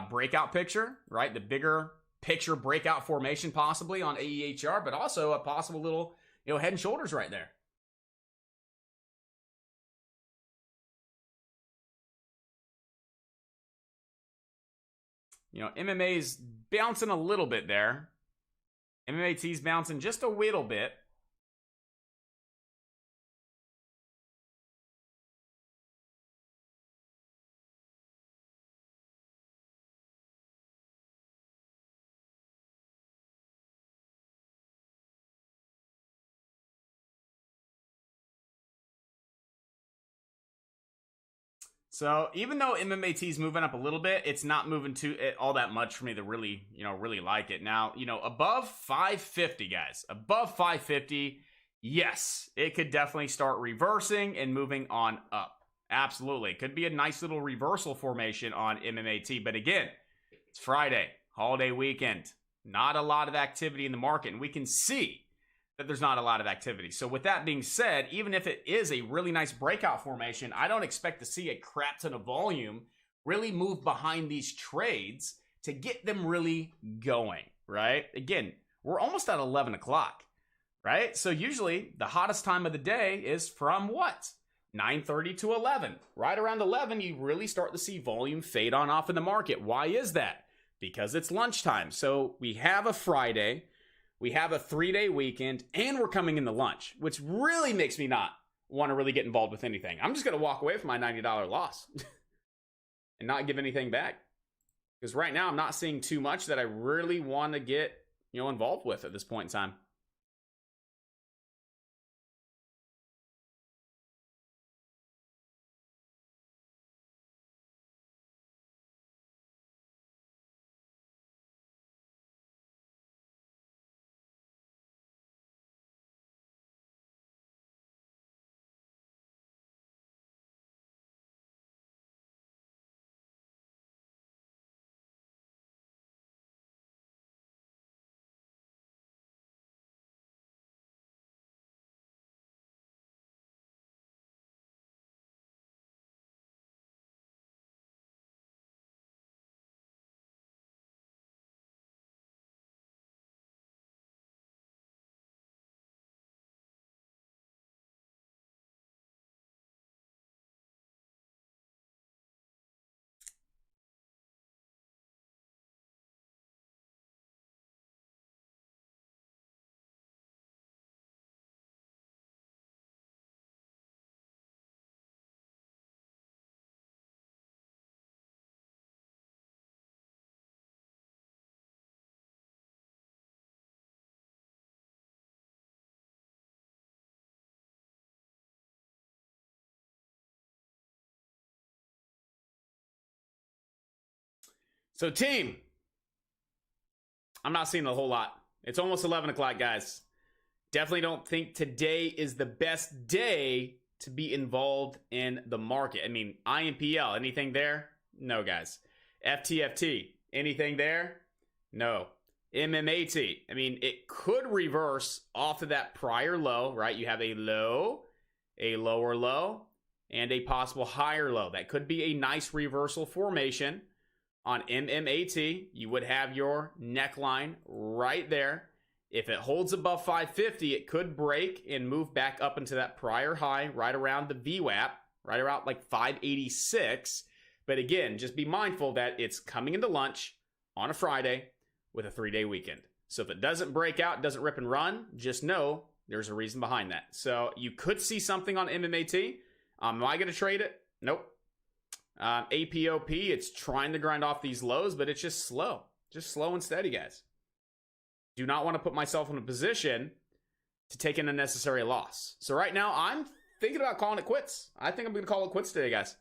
breakout picture, right? The bigger picture breakout formation possibly on AEHR, but also a possible little, head and shoulders right there. MMA's bouncing a little bit there. MMAT's bouncing just a little bit. So even though MMAT is moving up a little bit, it's not moving all that much for me to really, really like it. Now, above 550, guys, above 550, yes, it could definitely start reversing and moving on up. Absolutely. Could be a nice little reversal formation on MMAT. But again, it's Friday, holiday weekend, not a lot of activity in the market. And we can see that there's not a lot of activity. So with that being said, even if it is a really nice breakout formation, I don't expect to see a crap ton of volume really move behind these trades to get them really going, right? Again, we're almost at 11 o'clock, right? So usually the hottest time of the day is from what? 9:30 to 11. Right around 11, you really start to see volume fade on off in the market. Why is that? Because it's lunchtime. So we have a Friday, we have a 3-day weekend, and we're coming into lunch, which really makes me not want to really get involved with anything. I'm just going to walk away from my $90 loss and not give anything back. Because right now I'm not seeing too much that I really want to get, involved with at this point in time. So team, I'm not seeing a whole lot. It's almost 11 o'clock, guys. Definitely don't think today is the best day to be involved in the market. I mean, IMPL, anything there? No, guys. FTFT, anything there? No. MMAT, I mean, it could reverse off of that prior low, right? You have a low, a lower low, and a possible higher low. That could be a nice reversal formation. On MMAT, you would have your neckline right there. If it holds above 550, it could break and move back up into that prior high right around the VWAP, right around like 586. But again, just be mindful that it's coming into lunch on a Friday with a 3-day weekend. So if it doesn't break out, doesn't rip and run, just know there's a reason behind that. So you could see something on MMAT. Am I going to trade it? Nope. APOP, it's trying to grind off these lows, but it's just slow and steady, guys. Do not want to put myself in a position to take an unnecessary loss. So right now, I'm thinking about calling it quits. I think I'm going to call it quits today, guys.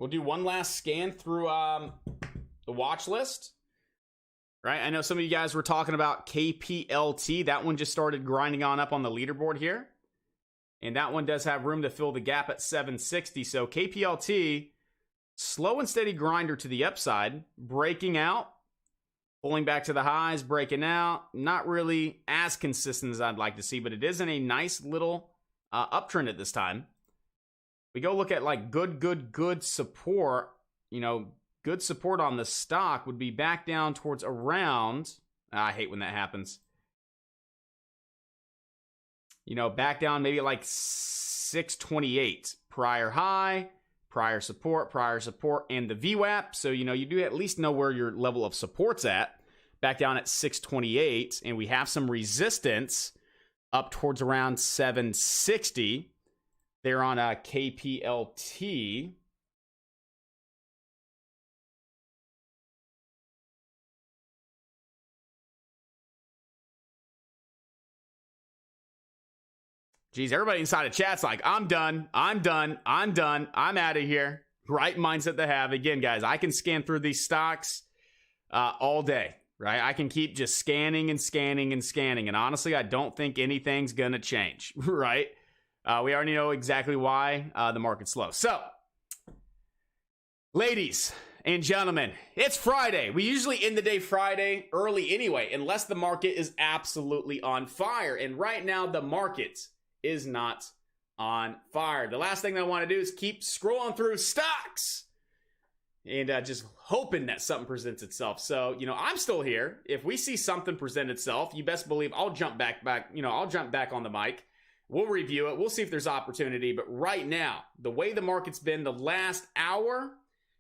We'll do one last scan through the watch list. Right, I know some of you guys were talking about KPLT. That one just started grinding on up on the leaderboard here. And that one does have room to fill the gap at 760. So KPLT, slow and steady grinder to the upside. Breaking out, pulling back to the highs, breaking out. Not really as consistent as I'd like to see, but it is in a nice little uptrend at this time. We go look at like good support, you know, good support on the stock would be back down towards around, I hate when that happens. You know, back down maybe like 628. Prior high, prior support, and the VWAP. So, you know, you do at least know where your level of support's at. Back down at 628. And we have some resistance up towards around 760. They're on a KPLT. Geez, everybody inside of chat's like, I'm done, I'm out of here. Right mindset to have. Again, guys, I can scan through these stocks all day, right? I can keep just scanning. And honestly, I don't think anything's going to change, right? We already know exactly why the market's slow. So, ladies and gentlemen, it's Friday. We usually end the day Friday early anyway, unless the market is absolutely on fire. And right now, the market is not on fire. The last thing that I want to do is keep scrolling through stocks and just hoping that something presents itself. So, you know, I'm still here. If we see something present itself, you best believe I'll jump back, I'll jump back on the mic. We'll review it. We'll see if there's opportunity. But right now, the way the market's been the last hour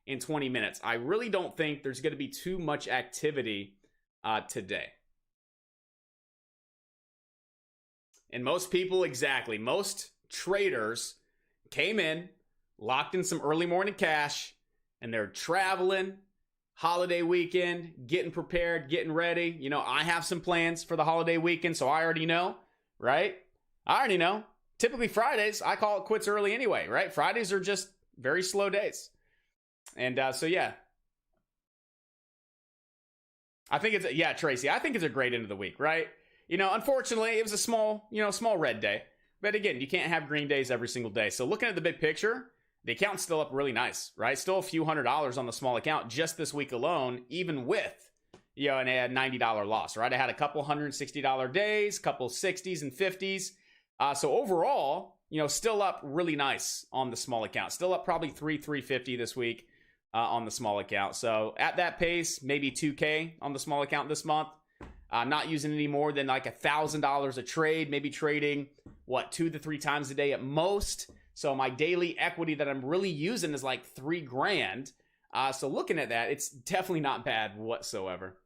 and 20 minutes, I really don't think there's going to be too much activity today. And most people, exactly, most traders came in, locked in some early morning cash, and they're traveling, holiday weekend, getting prepared, getting ready. You know, I have some plans for the holiday weekend, so I already know, right? I already know. Typically Fridays, I call it quits early anyway, right? Fridays are just very slow days. And so, yeah. I think it's, yeah, Tracy, I think it's a great end of the week, right? You know, unfortunately, it was a small red day. But again, you can't have green days every single day. So looking at the big picture, the account's still up really nice, right? Still a few $100s on the small account just this week alone, even with, you know, a $90 loss, right? I had a couple $160 days, couple 60s and 50s. So overall, you know, still up really nice on the small account. Still up probably $350 this week on the small account. So at that pace, maybe $2K on the small account this month. I'm not using any more than like $1,000 a trade, maybe trading, 2 to 3 times a day at most. So my daily equity that I'm really using is like $3,000. So looking at that, it's definitely not bad whatsoever.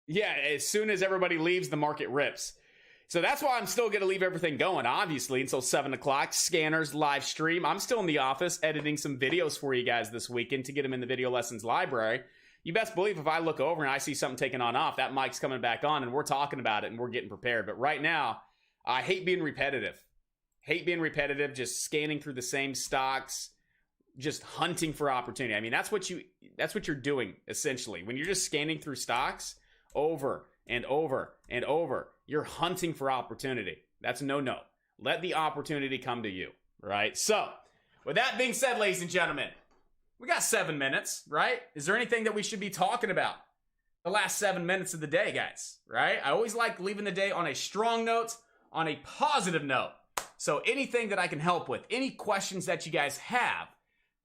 Yeah, as soon as everybody leaves, the market rips. So that's why I'm still going to leave everything going, obviously, until 7 o'clock. Scanners, live stream. I'm still in the office editing some videos for you guys this weekend to get them in the video lessons library. You best believe if I look over and I see something taking on off, that mic's coming back on and we're talking about it and we're getting prepared. But right now, I hate being repetitive. Just scanning through the same stocks, just hunting for opportunity. I mean, that's what you're doing, essentially. When you're just scanning through stocks over and over and over, you're hunting for opportunity. That's no. Let the opportunity come to you, right? So, with that being said, ladies and gentlemen, we got 7 minutes, right? Is there anything that we should be talking about the last 7 minutes of the day, guys, right? I always like leaving the day on a strong note, on a positive note. So anything that I can help with, any questions that you guys have,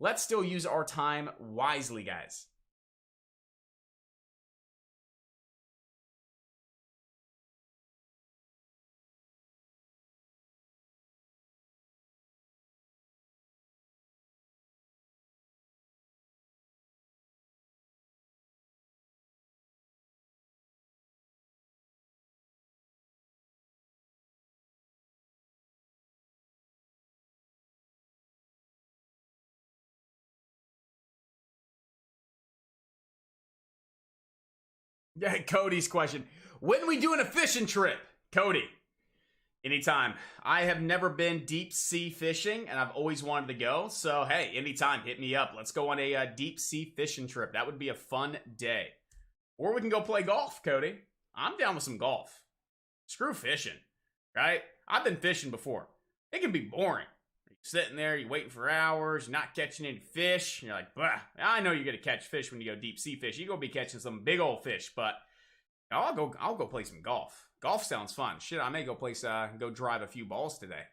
let's still use our time wisely, guys. Yeah, Cody's question. When we doing a fishing trip? Cody. Anytime. I have never been deep sea fishing, and I've always wanted to go. So, hey, anytime, hit me up. Let's go on a deep sea fishing trip. That would be a fun day. Or we can go play golf, Cody. I'm down with some golf. Screw fishing, right? I've been fishing before. It can be boring. You're sitting there, you're waiting for hours, you're not catching any fish. You're like, bah, I know you're going to catch fish when you go deep sea fish. You're going to be catching some big old fish, but I'll go play some golf. Golf sounds fun. Shit, I may go go drive a few balls today.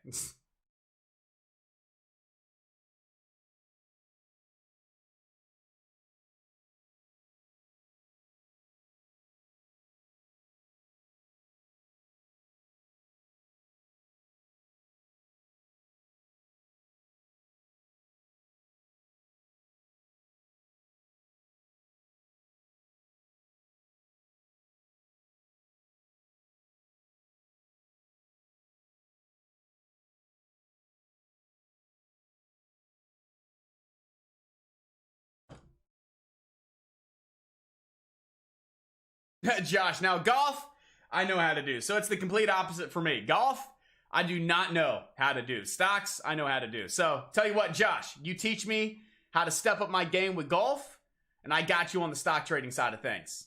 Josh, now golf, I know how to do. So it's the complete opposite for me. Golf, I do not know how to do. Stocks, I know how to do. So tell you what, Josh, you teach me how to step up my game with golf, and I got you on the stock trading side of things.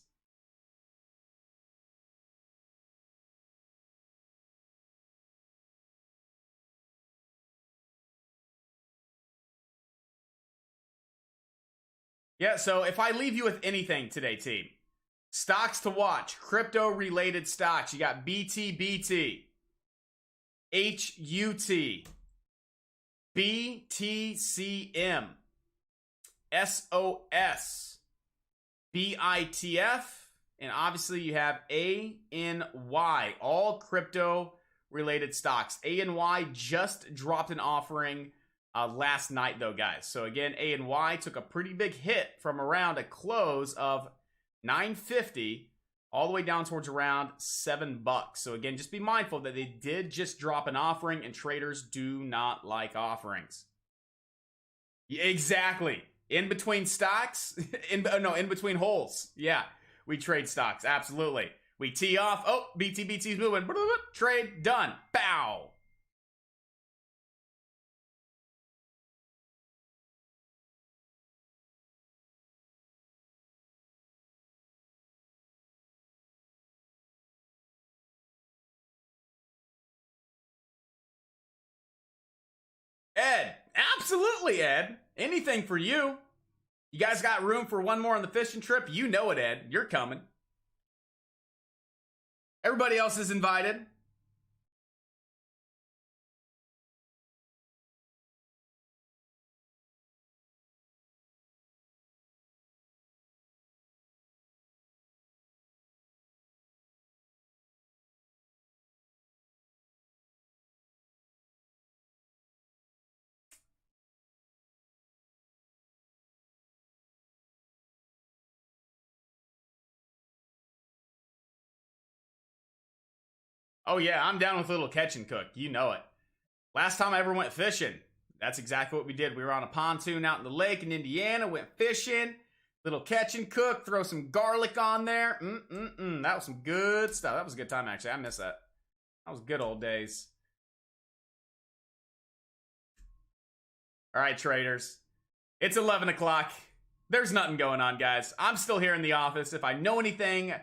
Yeah, so if I leave you with anything today, team, stocks to watch, crypto-related stocks. You got BTBT, HUT, BTCM, SOS, BITF, and obviously you have ANY, all crypto-related stocks. ANY just dropped an offering last night, though, guys. So again, ANY took a pretty big hit from around a close of $9.50 all the way down towards around $7. So again, just be mindful that they did just drop an offering, and traders do not like offerings. Yeah, exactly. In between stocks, in between holes. Yeah, we trade stocks. Absolutely. We tee off. Oh, BTBT's moving. Trade done. Bow. Ed, absolutely, Ed. Anything for you. You guys got room for one more on the fishing trip? You know it, Ed. You're coming. Everybody else is invited. Oh, yeah, I'm down with a little catch and cook. You know it. Last time I ever went fishing, that's exactly what we did. We were on a pontoon out in the lake in Indiana, went fishing, little catch and cook, throw some garlic on there. That was some good stuff. That was a good time, actually. I miss that. That was good old days. All right, traders. It's 11 o'clock. There's nothing going on, guys. I'm still here in the office. If I know anything,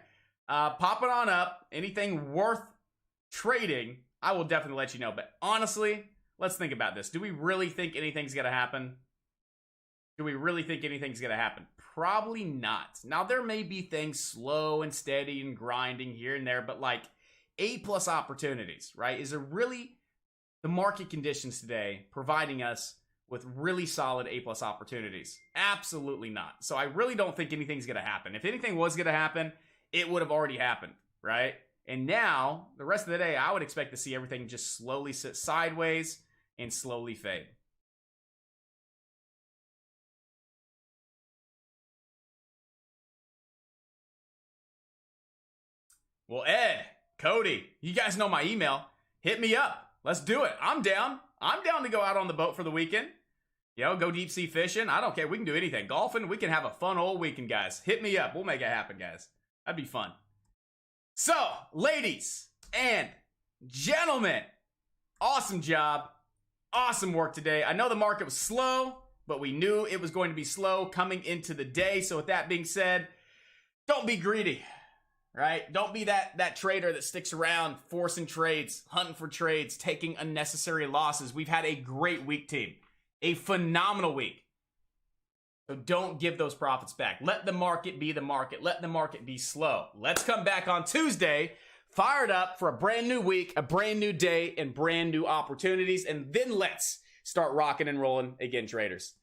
pop it on up. Anything worth trading, I will definitely let you know. But honestly, let's think about this. Do we really think anything's going to happen? Do we really think anything's going to happen? Probably not. Now, there may be things slow and steady and grinding here and there, but like A-plus opportunities, right? Is there really the market conditions today providing us with really solid A-plus opportunities? Absolutely not. So I really don't think anything's going to happen. If anything was going to happen, it would have already happened, right? And now, the rest of the day, I would expect to see everything just slowly sit sideways and slowly fade. Well, Ed, Cody, you guys know my email. Hit me up. Let's do it. I'm down. I'm down to go out on the boat for the weekend. You know, go deep sea fishing. I don't care. We can do anything. Golfing. We can have a fun old weekend, guys. Hit me up. We'll make it happen, guys. That'd be fun. So, ladies and gentlemen, awesome job. Awesome work today. I know the market was slow, but we knew it was going to be slow coming into the day. So with that being said, don't be greedy, right? Don't be that trader that sticks around forcing trades, hunting for trades, taking unnecessary losses. We've had a great week, team. A phenomenal week. So don't give those profits back. Let the market be the market. Let the market be slow. Let's come back on Tuesday, fired up for a brand new week, a brand new day, and brand new opportunities. And then let's start rocking and rolling again, traders.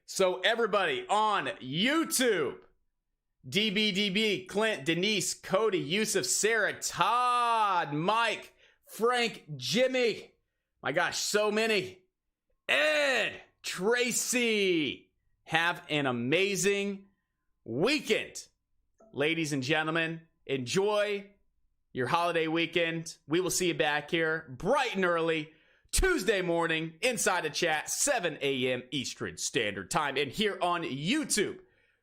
So everybody on YouTube, DBDB, Clint, Denise, Cody, Yusuf, Sarah, Todd, Mike, Frank, Jimmy, my gosh, so many. Ed, Tracy, have an amazing weekend. Ladies and gentlemen, enjoy your holiday weekend. We will see you back here bright and early Tuesday morning inside the chat, 7 a.m. Eastern Standard Time, and here on YouTube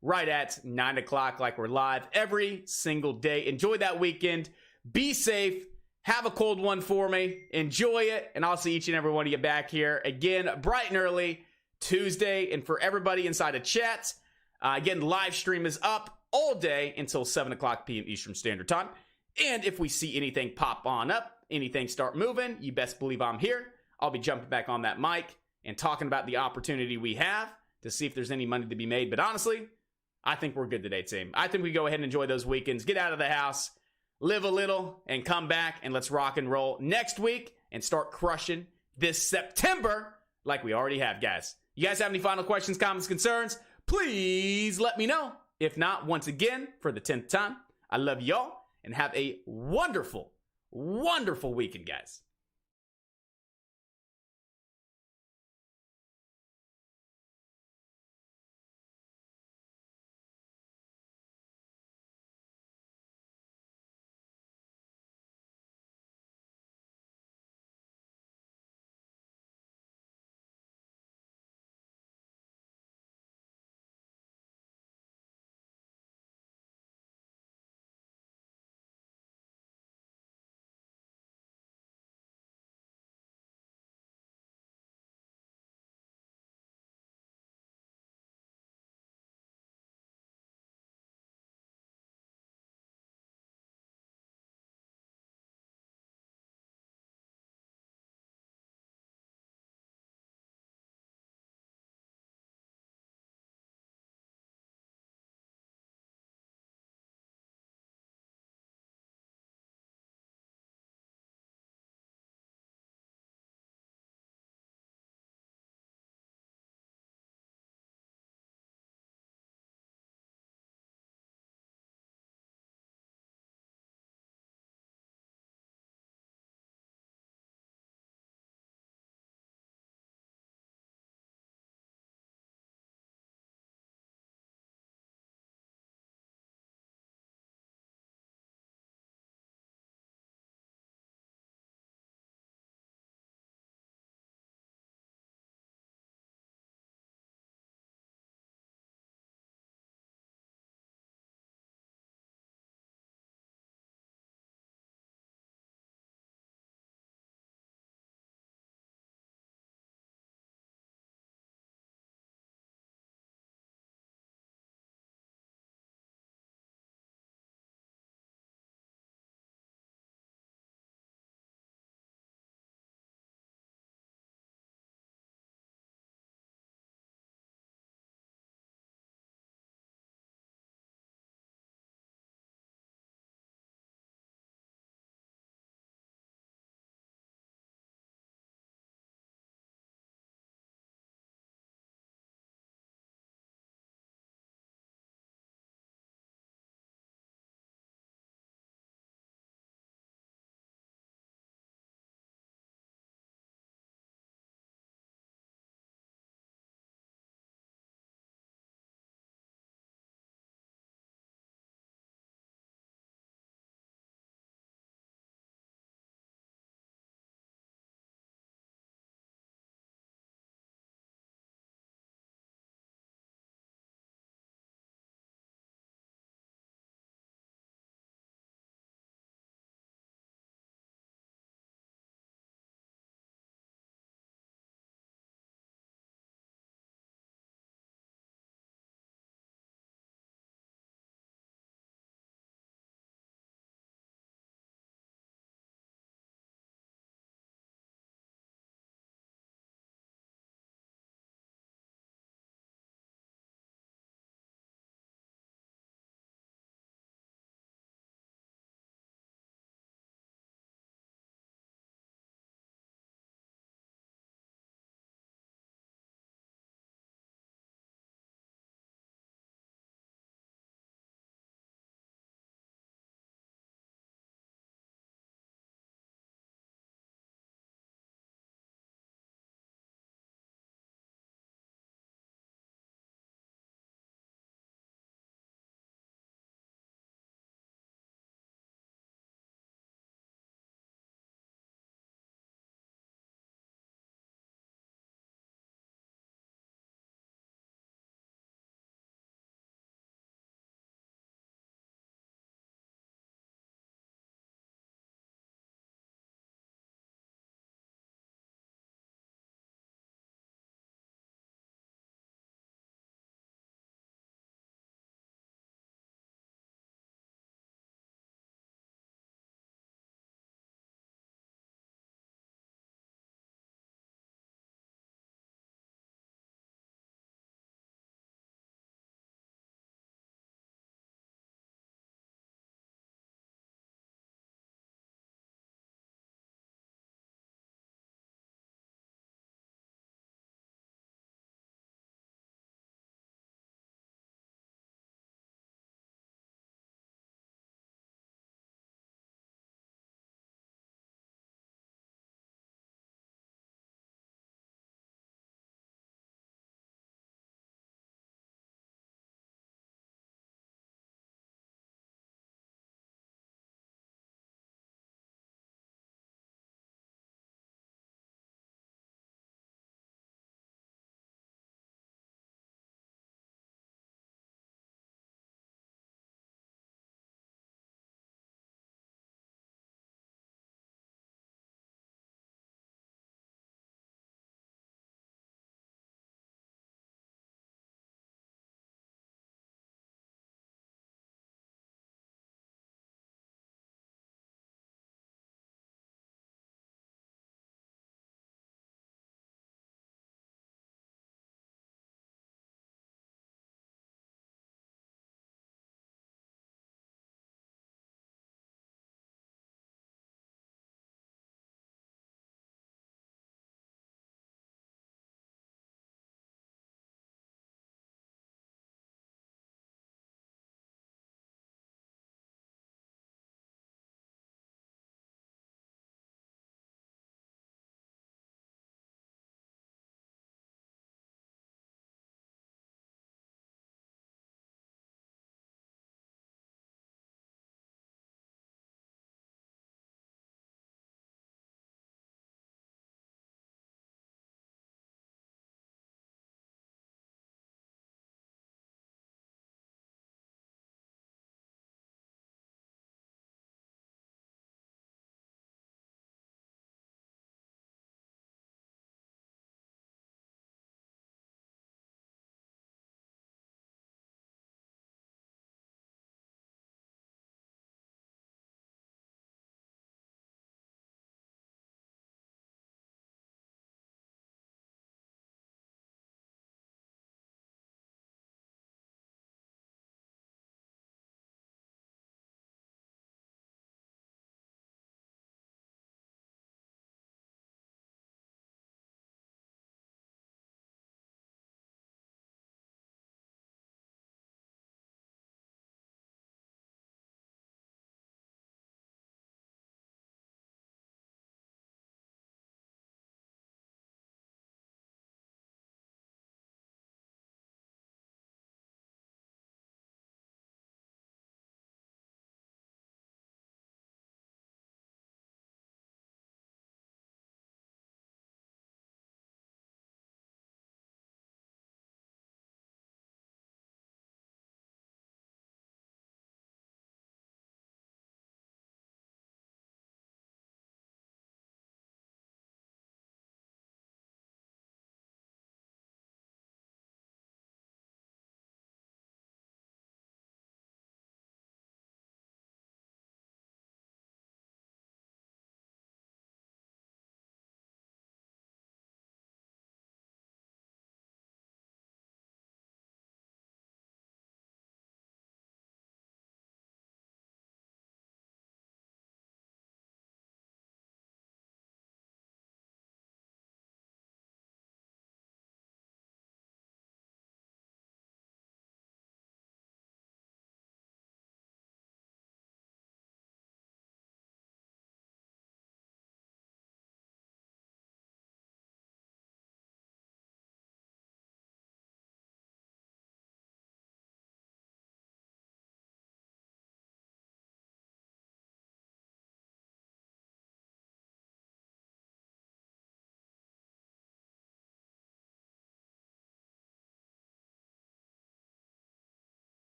right at 9 o'clock like we're live every single day. Enjoy that weekend. Be safe. Have a cold one for me. Enjoy it. And I'll see each and every one of you back here again, bright and early Tuesday. And for everybody inside the chat, again, the live stream is up all day until 7 o'clock p.m. Eastern Standard Time. And if we see anything pop on up, anything start moving, you best believe I'm here. I'll be jumping back on that mic and talking about the opportunity we have to see if there's any money to be made. But honestly, I think we're good today, team. I think we go ahead and enjoy those weekends, get out of the house, live a little, and come back, and let's rock and roll next week and start crushing this September like we already have, guys. You guys have any final questions, comments, concerns? Please let me know. If not, once again, for the 10th time, I love y'all, and have a wonderful, wonderful weekend, guys.